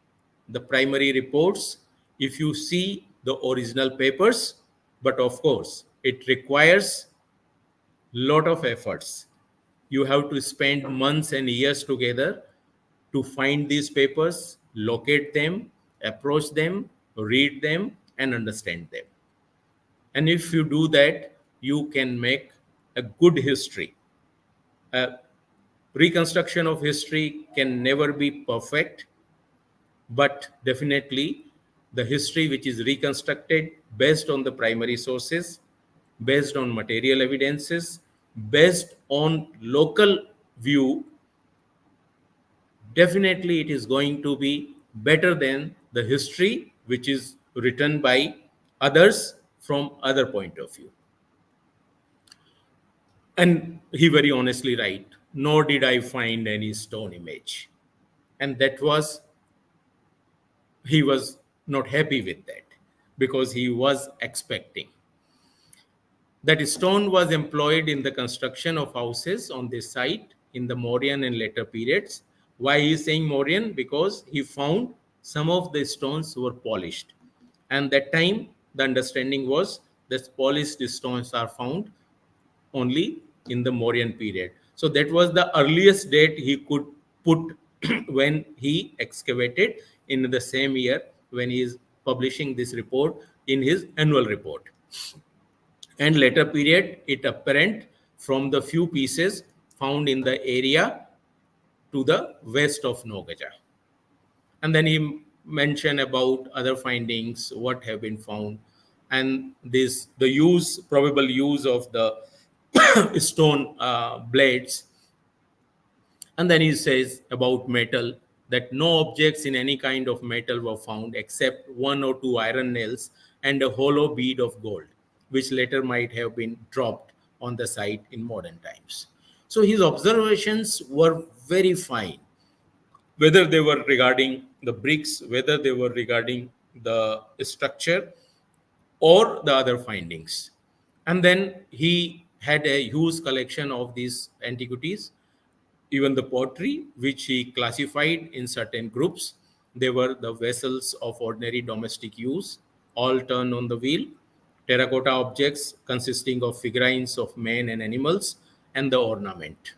the primary reports, if you see the original papers, but of course it requires lot of efforts. You have to spend months and years together to find these papers, locate them, approach them, read them, and understand them. And if you do that, you can make a good history. A reconstruction of history can never be perfect, but definitely the history which is reconstructed based on the primary sources, based on material evidences, based on local view, definitely it is going to be better than the history which is written by others from other point of view. And he very honestly write, nor did I find any stone image. And that was, he was not happy with that, because he was expecting that stone was employed in the construction of houses on this site in the Mauryan and later periods. Why he is saying Mauryan? Because he found some of the stones were polished. And that time, the understanding was that polished stones are found only in the Mauryan period. So that was the earliest date he could put when he excavated in the same year when he is publishing this report in his annual report. And later period, it apparent from the few pieces found in the area to the west of Nogaja. And then he mentioned about other findings, what have been found, and this the use, probable use of the stone blades. And then he says about metal, that no objects in any kind of metal were found except one or two iron nails and a hollow bead of gold, which later might have been dropped on the site in modern times. So his observations were very fine, whether they were regarding the bricks, whether they were regarding the structure or the other findings. And then he had a huge collection of these antiquities, even the pottery, which he classified in certain groups. They were the vessels of ordinary domestic use, all turned on the wheel, terracotta objects consisting of figurines of men and animals, and the ornament.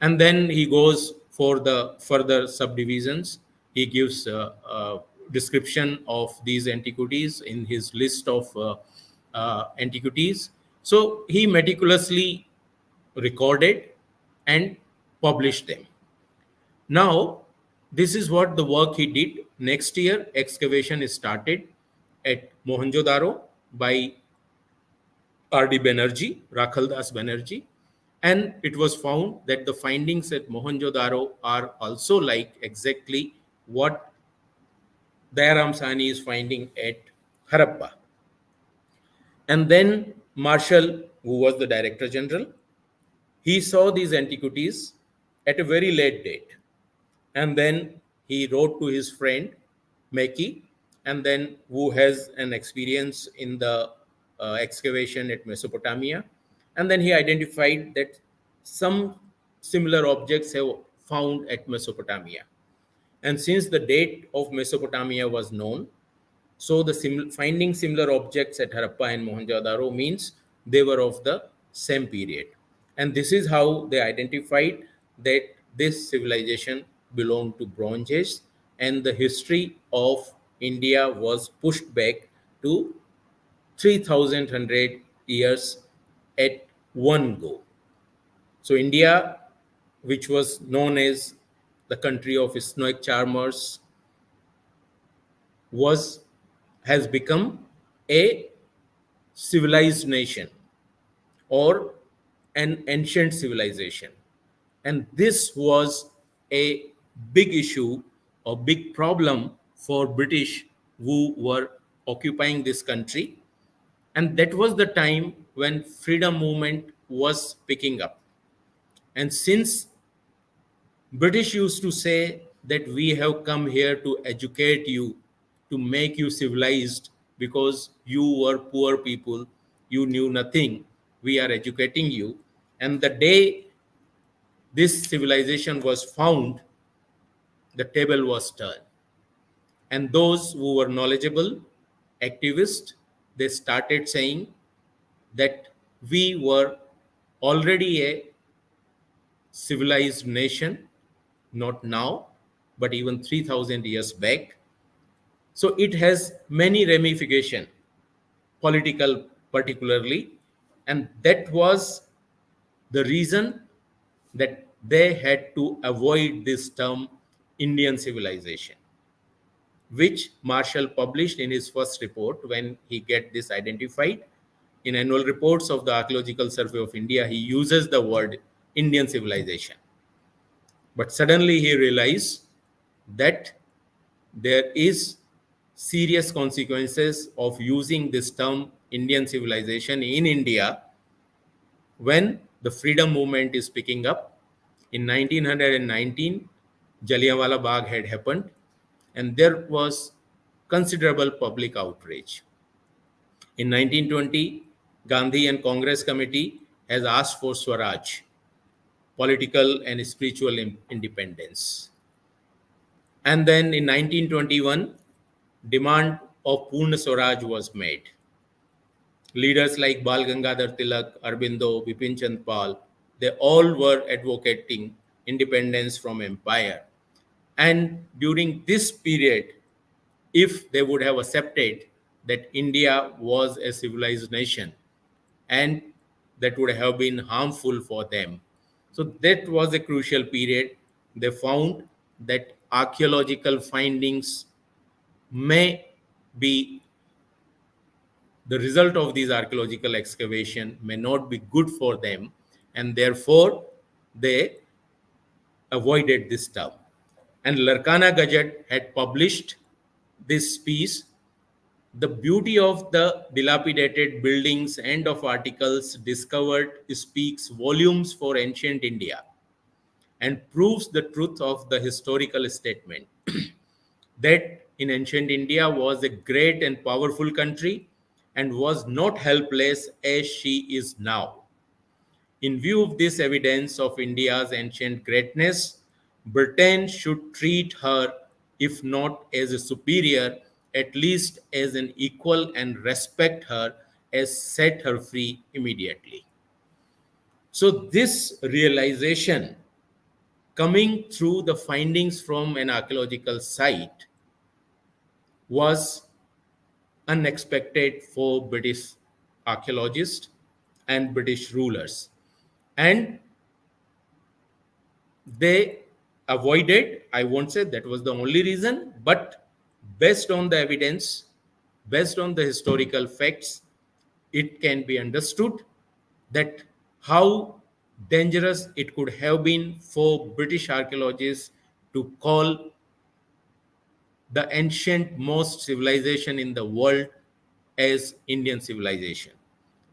And then he goes for the further subdivisions. He gives a description of these antiquities in his list of antiquities. So he meticulously recorded and published them. Now, this is what the work he did. Next year, excavation is started at Mohenjo-daro by R.D. Banerjee, Rakhaldas Banerjee, and it was found that the findings at Mohenjo-daro are also like exactly what Dayaram Sahni is finding at Harappa. And then Marshall, who was the Director General, he saw these antiquities at a very late date. And then he wrote to his friend, Mackey, and then who has an experience in the excavation at Mesopotamia. And then he identified that some similar objects have found at Mesopotamia. And since the date of Mesopotamia was known, so the finding similar objects at Harappa and Mohenjo-daro means they were of the same period. And this is how they identified that this civilization belonged to Bronze Age, and the history of India was pushed back to 3,100 years at one go. So India, which was known as the country of snake charmers, was has become a civilized nation or an ancient civilization. And this was a big issue or big problem for British who were occupying this country. And that was the time when freedom movement was picking up. And since British used to say that we have come here to educate you, to make you civilized, because you were poor people, you knew nothing. We are educating you. And the day this civilization was found, the table was turned. And those who were knowledgeable, activists, they started saying that we were already a civilized nation, not now, but even 3000 years back. So it has many ramifications, political particularly, and that was the reason that they had to avoid this term Indian civilization, which Marshall published in his first report when he get this identified. In annual reports of the Archaeological Survey of India, he uses the word Indian civilization. But suddenly he realized that there is serious consequences of using this term Indian civilization in India when the freedom movement is picking up. In 1919, Jallianwala Bagh had happened, and there was considerable public outrage. In 1920, Gandhi and Congress committee has asked for Swaraj, political and spiritual independence. And then in 1921, demand of Purna Swaraj was made. Leaders like Bal Gangadhar Tilak, Arbindo, Bipin Chand Pal, they all were advocating independence from empire. And during this period, if they would have accepted that India was a civilized nation, and that would have been harmful for them. So that was a crucial period. They found that archaeological findings may be the result of these archaeological excavation may not be good for them, and therefore they avoided this term. And Larkana Gazette had published this piece. The beauty of the dilapidated buildings and of articles discovered speaks volumes for ancient India and proves the truth of the historical statement that in ancient India was a great and powerful country and was not helpless as she is now. In view of this evidence of India's ancient greatness, Britain should treat her, if not as a superior, at least as an equal, and respect her as set her free immediately. So, this realization coming through the findings from an archaeological site was unexpected for British archaeologists and British rulers. And they avoided, I won't say that was the only reason, but based on the evidence, based on the historical facts, it can be understood that how dangerous it could have been for British archaeologists to call the ancient most civilization in the world as Indian civilization.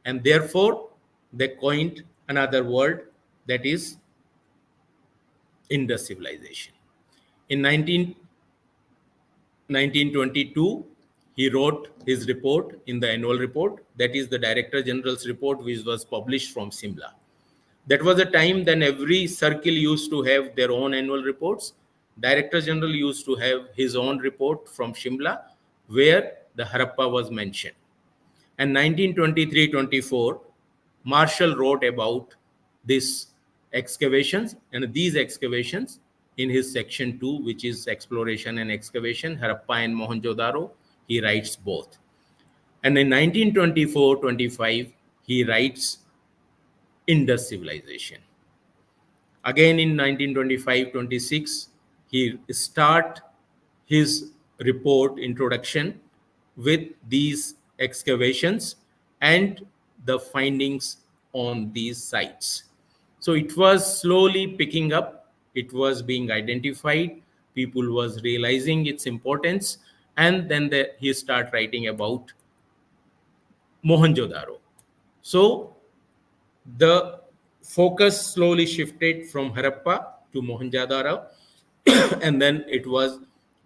And therefore, they coined another word, that is Indus civilization. In 1922, he wrote his report in the annual report, that is the Director General's report, which was published from Simla. That was a time then every circle used to have their own annual reports. Director General used to have his own report from Shimla, where the Harappa was mentioned. And 1923-24, Marshall wrote about these excavations, and these excavations in his section 2, which is exploration and excavation, Harappa and Mohenjo-daro, he writes both. And in 1924-25, he writes Indus civilization. Again in 1925-26, he start his report introduction with these excavations and the findings on these sites. So it was slowly picking up, it was being identified, people was realizing its importance, and then he start writing about Mohenjo-daro. So the focus slowly shifted from Harappa to Mohenjo-daro, and then it was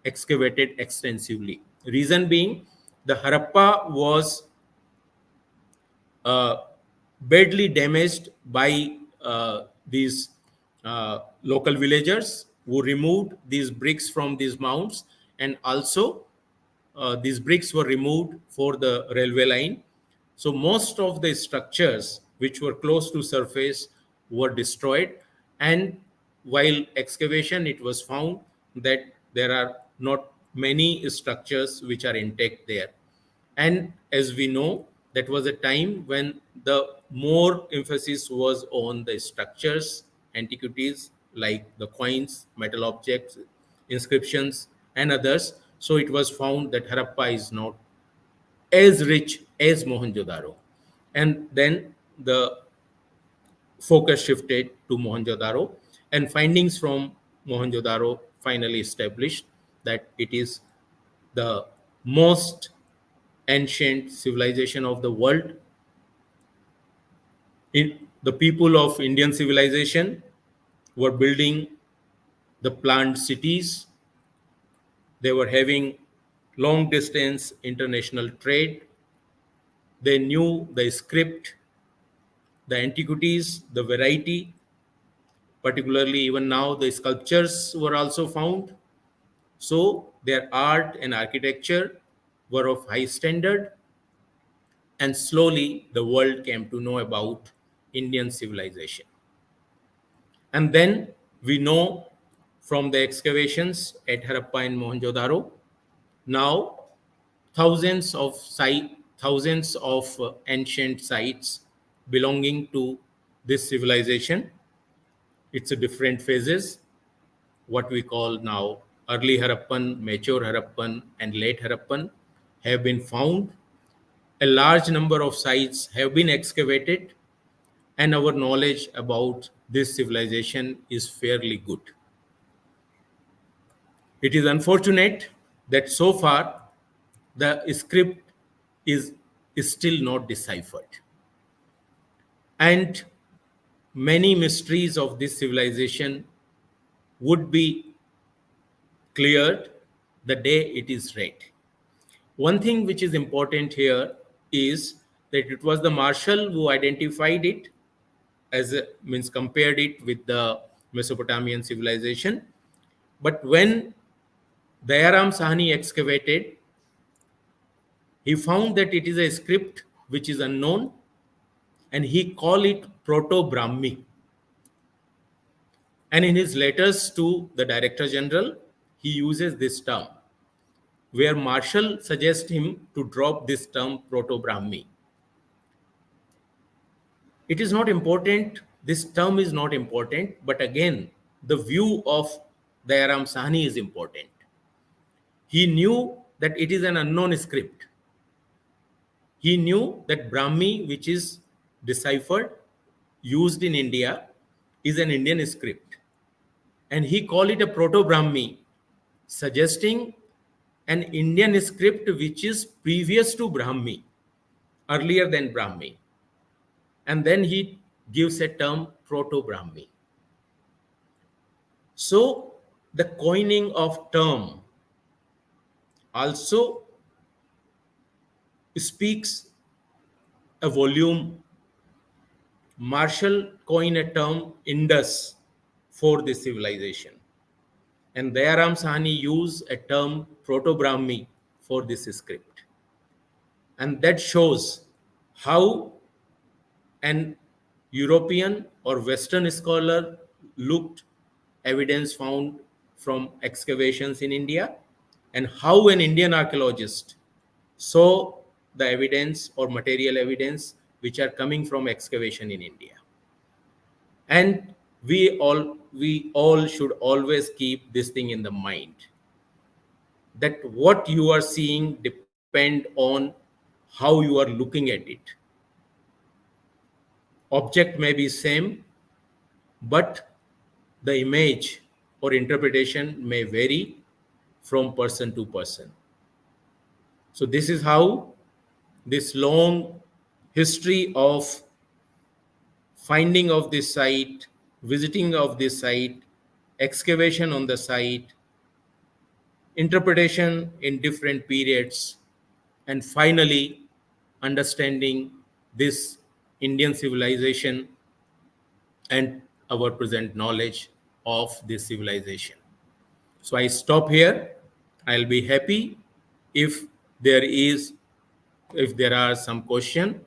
excavated extensively. Reason being, the Harappa was badly damaged by these local villagers who removed these bricks from these mounds, and also these bricks were removed for the railway line. So most of the structures which were close to surface were destroyed, And while excavation, it was found that there are not many structures which are intact there. And as we know, that was a time when the more emphasis was on the structures, antiquities like the coins, metal objects, inscriptions, and others. So it was found that Harappa is not as rich as Mohenjo-daro. And then the focus shifted to Mohenjo-daro, and findings from Mohenjo-daro finally established that it is the most ancient civilization of the world. The people of Indian civilization were building the planned cities. They were having long distance international trade. They knew the script, the antiquities, the variety. Particularly, even now, the sculptures were also found. So their art and architecture were of high standard, and slowly the world came to know about Indian civilization. And then we know from the excavations at Harappa and Mohenjo-daro, now thousands of ancient sites belonging to this civilization. It's a different phases, what we call now early Harappan, mature Harappan, and late Harappan have been found. A large number of sites have been excavated, and our knowledge about this civilization is fairly good. It is unfortunate that so far the script is still not deciphered. And many mysteries of this civilization would be cleared the day it is read. One thing which is important here is that it was the Marshal who identified it as means compared it with the Mesopotamian civilization. But when Dayaram Sahni excavated, he found that it is a script which is unknown, and he called it Proto-Brahmi. And in his letters to the Director General, he uses this term, where Marshall suggests him to drop this term Proto-Brahmi. It is not important, this term is not important, but again, the view of Dayaram Sahni is important. He knew that it is an unknown script. He knew that Brahmi, which is deciphered, used in India, is an Indian script. And he called it a Proto-Brahmi, suggesting an Indian script which is previous to Brahmi, earlier than Brahmi. And then he gives a term Proto-Brahmi. So the coining of term also speaks a volume. Marshall coined a term Indus for this civilization, and Dayaram Sahni used a term Proto-Brahmi for this script. And that shows how an European or Western scholar looked evidence found from excavations in India, and how an Indian archaeologist saw the evidence or material evidence which are coming from excavation in India. And we all should always keep this thing in the mind, that what you are seeing depend on how you are looking at it. Object may be same, but the image or interpretation may vary from person to person. So this is how this long history of finding of this site, visiting of this site, excavation on the site, interpretation in different periods, and finally understanding this Indian civilization and our present knowledge of this civilization. So I stop here. I'll be happy if there is if there are some question.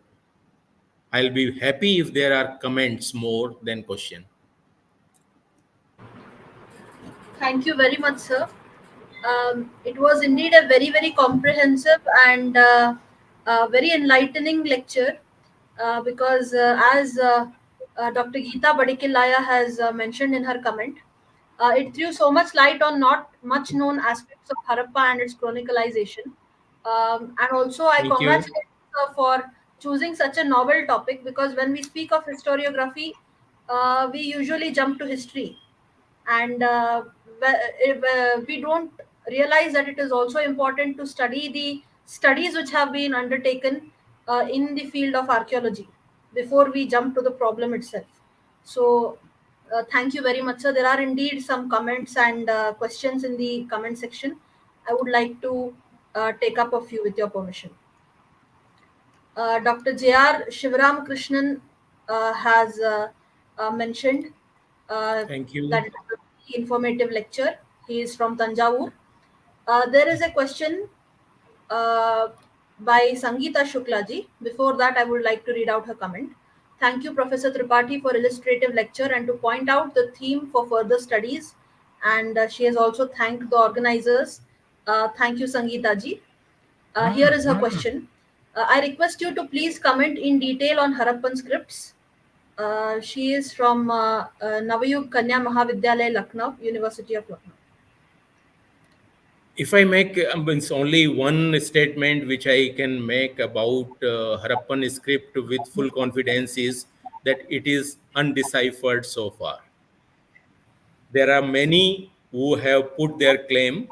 I'll be happy if there are comments more than question. Thank you very much, sir. It was indeed a very, very comprehensive and very enlightening lecture because, as Dr. Geeta Badikillaya has mentioned in her comment, it threw so much light on not much known aspects of Harappa and its chronicalization. And also, I Thank you. congratulate her for choosing such a novel topic because when we speak of historiography, we usually jump to history, and we don't realize that it is also important to study the studies which have been undertaken in the field of archaeology before we jump to the problem itself. So thank you very much, sir. There are indeed some comments and questions in the comment section. I would like to take up a few with your permission. Dr. J.R. Shivaram Krishnan has mentioned uh, Thank you. that it is a very informative lecture. He is from Tanjavur. There is a question uh, by Sangeeta Shuklaji. Before that, I would like to read out her comment. Thank you, Professor Tripathi, for illustrative lecture and to point out the theme for further studies. And she has also thanked the organizers. Thank you, Sangeeta ji. Here is her question. I request you to please comment in detail on Harappan scripts. She is from Navayug Kanya Mahavidyalaya, Lucknow, University of Lucknow. If I make means only one statement which I can make about Harappan script with full confidence is that it is undeciphered so far. There are many who have put their claim.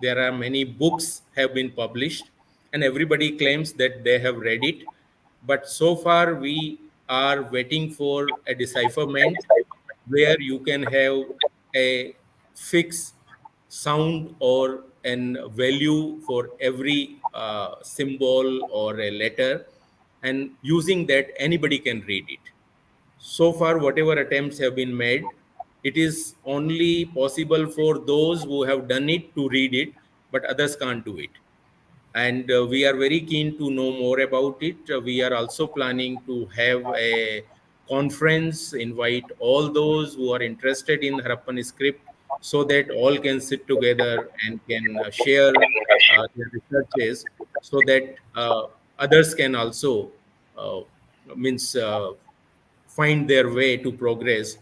There are many books have been published, and everybody claims that they have read it. But so far, we are waiting for a decipherment where you can have a fixed sound or an value for every symbol or a letter, and using that anybody can read it. So far, whatever attempts have been made, it is only possible for those who have done it to read it, but others can't do it. And we are very keen to know more about it. We are also planning to have a conference, invite all those who are interested in Harappan script so that all can sit together and can share their researches so that others can also uh, means find their way to progress.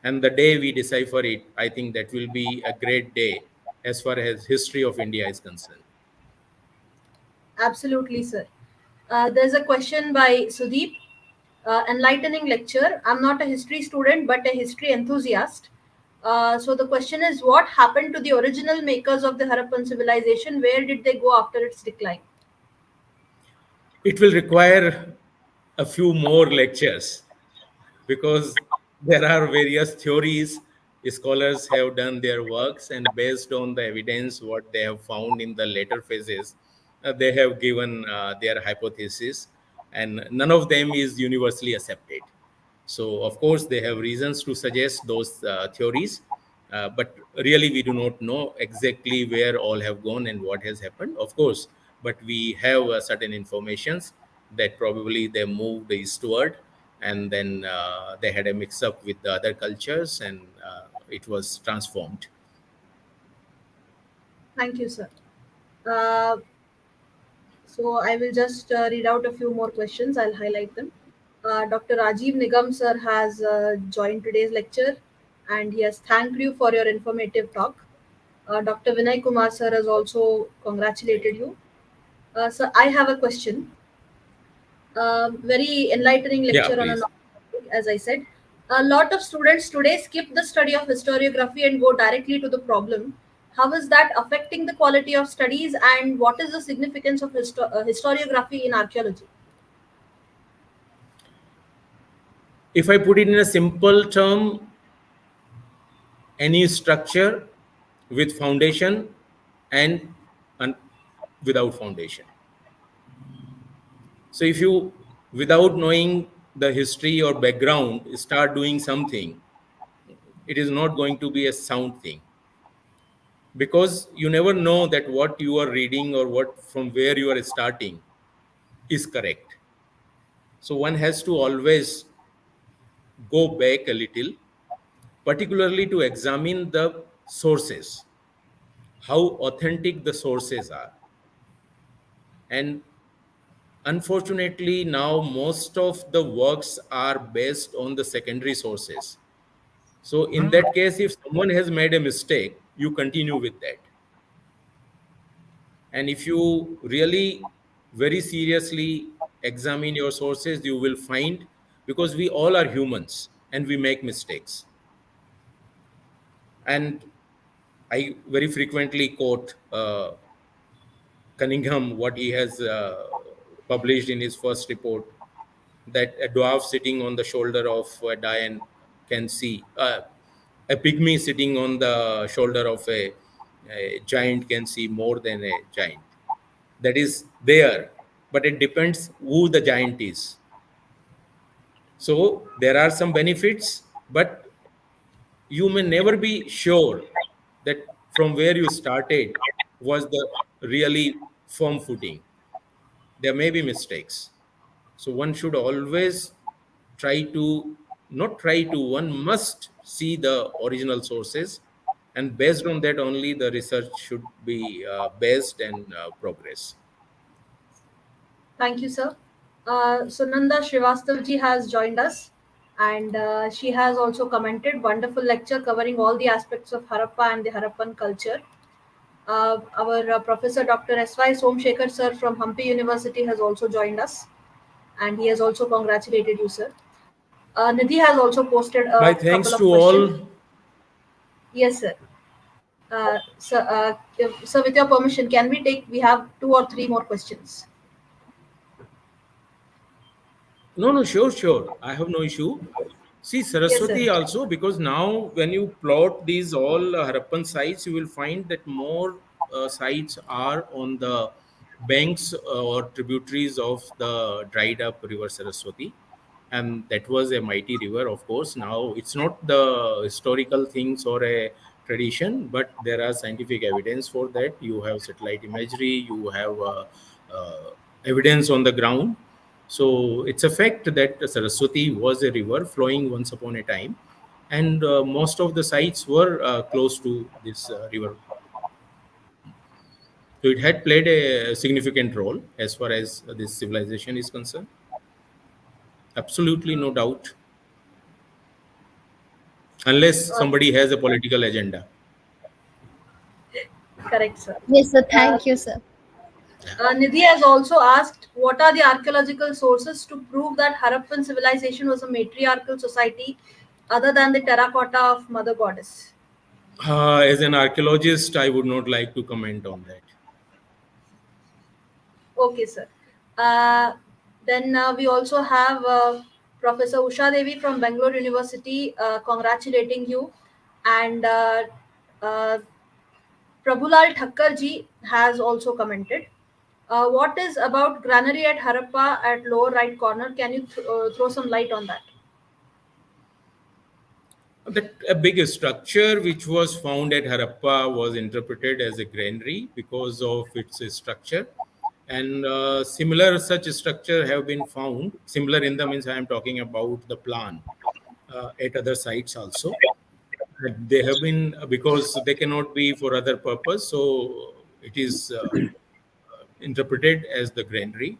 And the day we decipher it, I think that will be a great day as far as history of India is concerned. Absolutely, sir. There's a question by Sudeep. Enlightening lecture. I'm not a history student, but a history enthusiast. So the question is, what happened to the original makers of the Harappan civilization? Where did they go after its decline? It will require a few more lectures because there are various theories. Scholars have done their works, and based on the evidence what they have found in the later phases, they have given their hypothesis, and none of them is universally accepted. So of course they have reasons to suggest those theories, but really we do not know exactly where all have gone and what has happened, of course. But we have certain informations that probably they moved eastward, and then they had a mix up with the other cultures, and it was transformed. Thank you, sir. Uh, so I will just read out a few more questions. I'll highlight them. Dr. Rajiv Nigam sir has joined today's lecture and he has thanked you for your informative talk. Dr. Vinay Kumar sir has also congratulated you. So I have a question. Very enlightening Yeah, lecture on a please. novel topic, as I said. A lot of students today skip the study of historiography and go directly to the problem. How is that affecting the quality of studies, and what is the significance of historiography in archaeology? If I put it in a simple term, any structure with foundation and without foundation. So if you, without knowing the history or background, start doing something, it is not going to be a sound thing, because you never know that what you are reading or what from where you are starting is correct. So one has to always go back a little, particularly to examine the sources, how authentic the sources are. And unfortunately, now most of the works are based on the secondary sources. So, in that case, if someone has made a mistake, you continue with that. And if you really very seriously examine your sources, you will find, because we all are humans and we make mistakes. And I very frequently quote Cunningham, what he has published in his first report, that a dwarf sitting on the shoulder of a giant can see, a pygmy sitting on the shoulder of a giant can see more than a giant. That is there, but it depends who the giant is. So there are some benefits, but you may never be sure that from where you started was the really firm footing. There may be mistakes. So one should always try to, not try to, one must see the original sources, and based on that only the research should be based and progress. Thank you, sir. Sunanda Srivastavji has joined us, and she has also commented wonderful lecture covering all the aspects of Harappa and the Harappan culture. Our Professor Dr. S.Y. Somshekhar sir from Hampi University has also joined us, and he has also congratulated you, sir. Nidhi has also posted a My couple thanks of to questions. all. Yes, sir. Sir, with your permission, can we take? We have 2 or 3 more questions. No, no, sure, sure. I have no issue. See, Yes, sir. Saraswati also, because now when you plot these all Harappan sites, you will find that more sites are on the banks or tributaries of the dried up river Saraswati. And that was a mighty river, of course. Now it's not the historical things or a tradition, but there are scientific evidence for that. You have satellite imagery, you have evidence on the ground. So it's a fact that Saraswati was a river flowing once upon a time, and most of the sites were close to this river. So it had played a significant role as far as this civilization is concerned. Absolutely no doubt, unless Uh, somebody has a political agenda. Correct, sir. Yes, sir. Uh, Thank you, sir. Nidhi has also asked, what are the archaeological sources to prove that Harappan civilization was a matriarchal society other than the terracotta of Mother Goddess? As an archaeologist, I would not like to comment on that. Okay, sir. Uh, then we also have Professor Usha Devi from Bangalore University congratulating you, and uh, Prabhulal Thakkarji has also commented. What is about granary at Harappa at lower right corner? Can you throw some light on that? That a big structure which was found at Harappa was interpreted as a granary because of its structure, and similar such structure have been found. Similar in the means I am talking about the plan at other sites also. They have been because they cannot be for other purpose, so it is interpreted as the granary.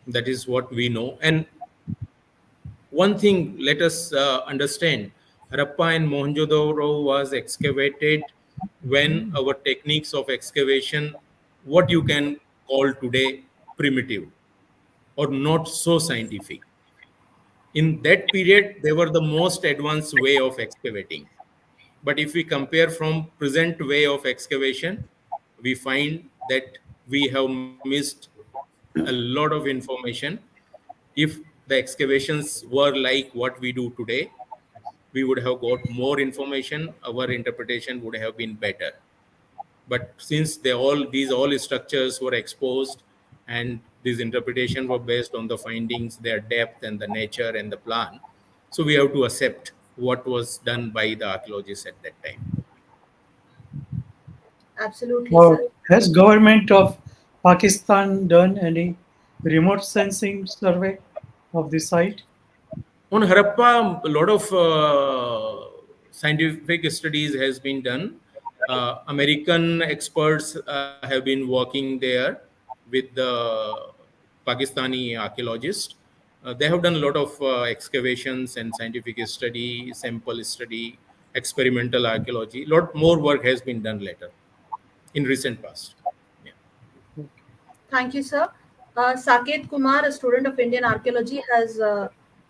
That is what we know. And one thing, let us understand, Harappa and Mohenjo-daro was excavated when our techniques of excavation, what you can call today primitive or not so scientific. In that period, they were the most advanced way of excavating. But if we compare from present way of excavation, we find that we have missed a lot of information. If the excavations were like what we do today, we would have got more information. Our interpretation would have been better. But since these all structures were exposed, and these interpretation were based on the findings, their depth and the nature and the plan, so we have to accept what was done by the archaeologists at that time. Absolutely, sir. Has government of Pakistan done any remote sensing survey of the site? On Harappa, a lot of scientific studies has been done. American experts have been working there with the Pakistani archaeologists. They have done a lot of excavations and scientific study, sample study, experimental archaeology. A lot more work has been done later in recent past. Yeah. Thank you, sir. Saket Kumar, a student of Indian Archaeology, has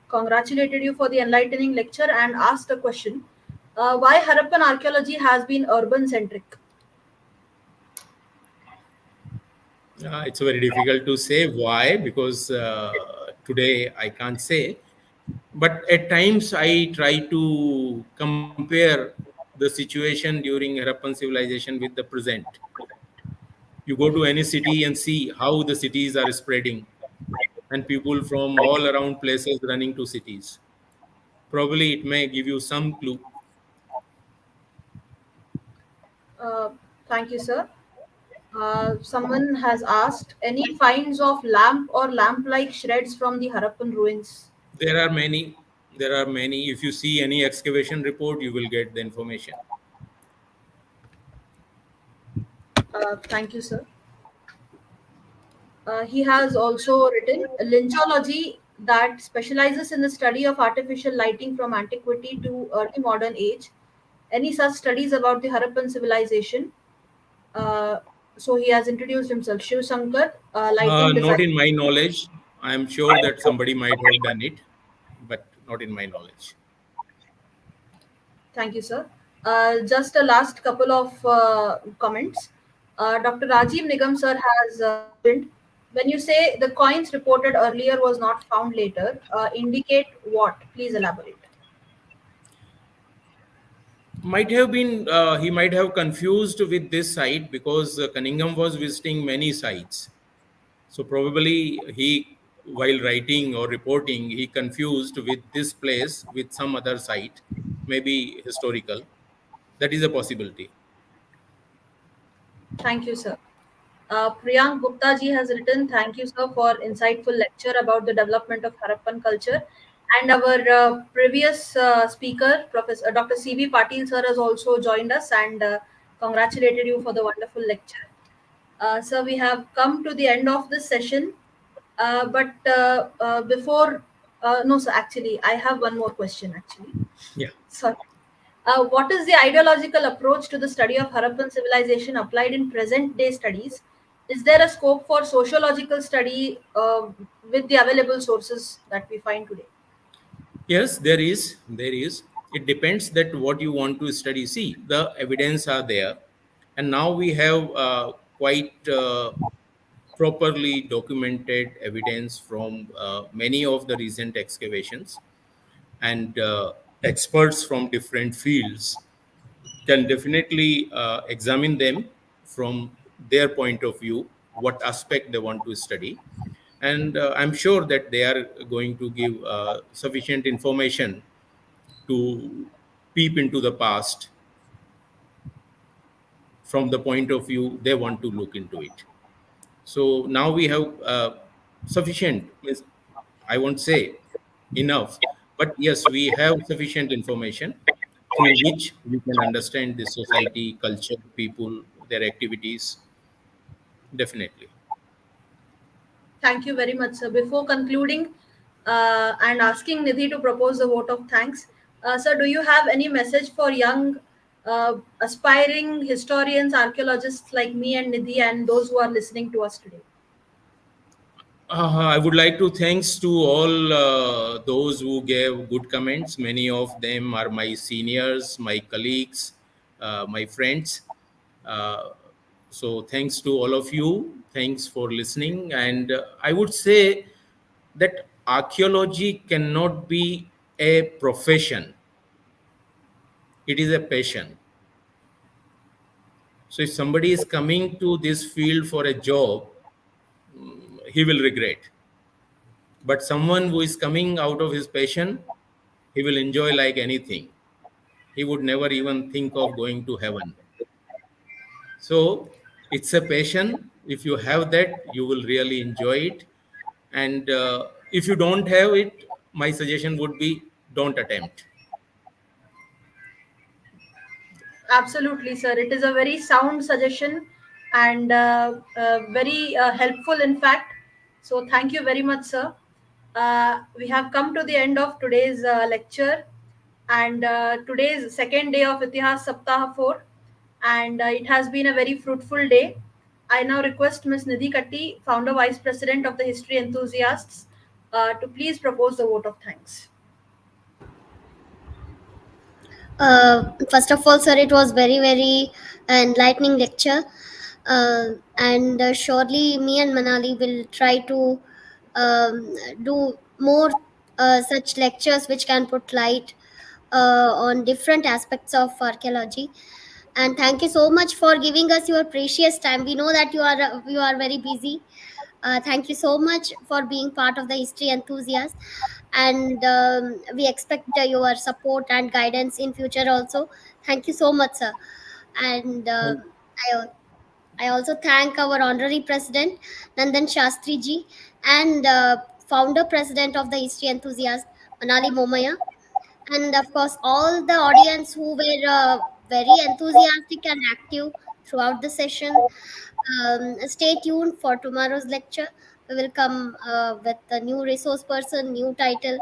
congratulated you for the enlightening lecture and asked a question. Why Harappan archaeology has been urban centric? It's very difficult to say why, because today I can't say. But at times I try to compare the situation during Harappan civilization with the present. You go to any city and see how the cities are spreading, and people from all around places running to cities. Probably it may give you some clue. Uh, Thank you, sir. Someone has asked any finds of lamp or lamp like shreds from the Harappan ruins? There are many. There are many. If you see any excavation report, you will get the information. Thank you, sir. He has also written lynchology that specializes in the study of artificial lighting from antiquity to early modern age. Any such studies about the Harappan civilization? Uh, so he has introduced himself. Shiv Shankar, lighting Not design. in my knowledge. I am sure that somebody might have done it, but not in my knowledge. Thank you, sir. Just a last couple of comments. Dr. Rajiv Nigam sir has mentioned, when you say the coins reported earlier was not found later, indicate what? Please elaborate. Might have been he might have confused with this site because Cunningham was visiting many sites. So probably he, while writing or reporting, he confused with this place with some other site, maybe historical. That is a possibility. Thank you, sir. Priyank Gupta ji has written, thank you, sir, for insightful lecture about the development of Harappan culture. And our previous speaker, Professor Dr. C.V. Patil, sir, has also joined us and congratulated you for the wonderful lecture. So we have come to the end of this session. But before, no, sir, actually, I have one more question, actually. Yeah. Sorry. What is the ideological approach to the study of Harappan civilization applied in present day studies? Is there a scope for sociological study with the available sources that we find today? Yes, there is. There is. It depends that what you want to study. See, the evidence are there, and now we have quite properly documented evidence from many of the recent excavations, and experts from different fields can definitely examine them from their point of view, what aspect they want to study. And I'm sure that they are going to give sufficient information to peep into the past from the point of view they want to look into it. So now we have sufficient, means I won't say enough, but yes, we have sufficient information through which we can understand the society, culture, people, their activities. Definitely. Thank you very much, sir. Before concluding and asking Nidhi to propose a vote of thanks, sir, do you have any message for young aspiring historians, archaeologists like me and Nidhi, and those who are listening to us today? I would like to thanks to all those who gave good comments. Many of them are my seniors, my colleagues, my friends. Uh, so thanks to all of you. Thanks for listening. And I would say that archaeology cannot be a profession. It is a passion. So if somebody is coming to this field for a job, he will regret. But someone who is coming out of his passion, he will enjoy like anything. He would never even think of going to heaven. So it's a passion. If you have that, you will really enjoy it. And if you don't have it, my suggestion would be don't attempt. Absolutely, sir. It is a very sound suggestion and very helpful, in fact. So, thank you very much, sir. We have come to the end of today's lecture, and today's second day of Itihas Saptaha 4, and it has been a very fruitful day. I now request Ms. Nidhi Katti, Founder Vice President of the History Enthusiasts, to please propose the vote of thanks. First of all, sir, it was very enlightening lecture, and surely me and Manali will try to do more such lectures which can put light on different aspects of archaeology. And thank you so much for giving us your precious time. We know that you are very busy. Thank you so much for being part of the history enthusiast, and we expect your support and guidance in future also. Thank you so much, sir. And I, I also thank our honorary president Nandan Shastri ji, and founder president of the history enthusiast Manali Momaya, and of course all the audience who were very enthusiastic and active throughout the session. Stay tuned for tomorrow's lecture. We will come with a new resource person, new title.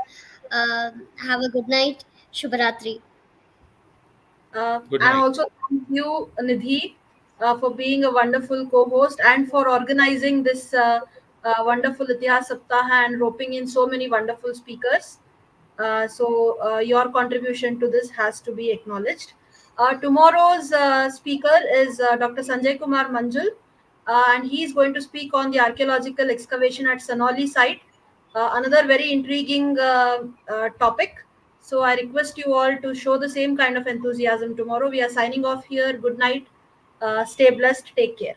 Have a good night. Shubharatri. Good And night. also thank you, Nidhi, for being a wonderful co-host and for organizing this wonderful Itihas Saptaha and roping in so many wonderful speakers. So your contribution to this has to be acknowledged. Tomorrow's speaker is Dr. Sanjay Kumar Manjul, and he is going to speak on the archaeological excavation at Sanoli site, another very intriguing topic. So I request you all to show the same kind of enthusiasm tomorrow. We are signing off here. Good night. Stay blessed. Take care.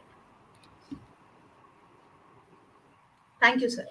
Thank you, sir.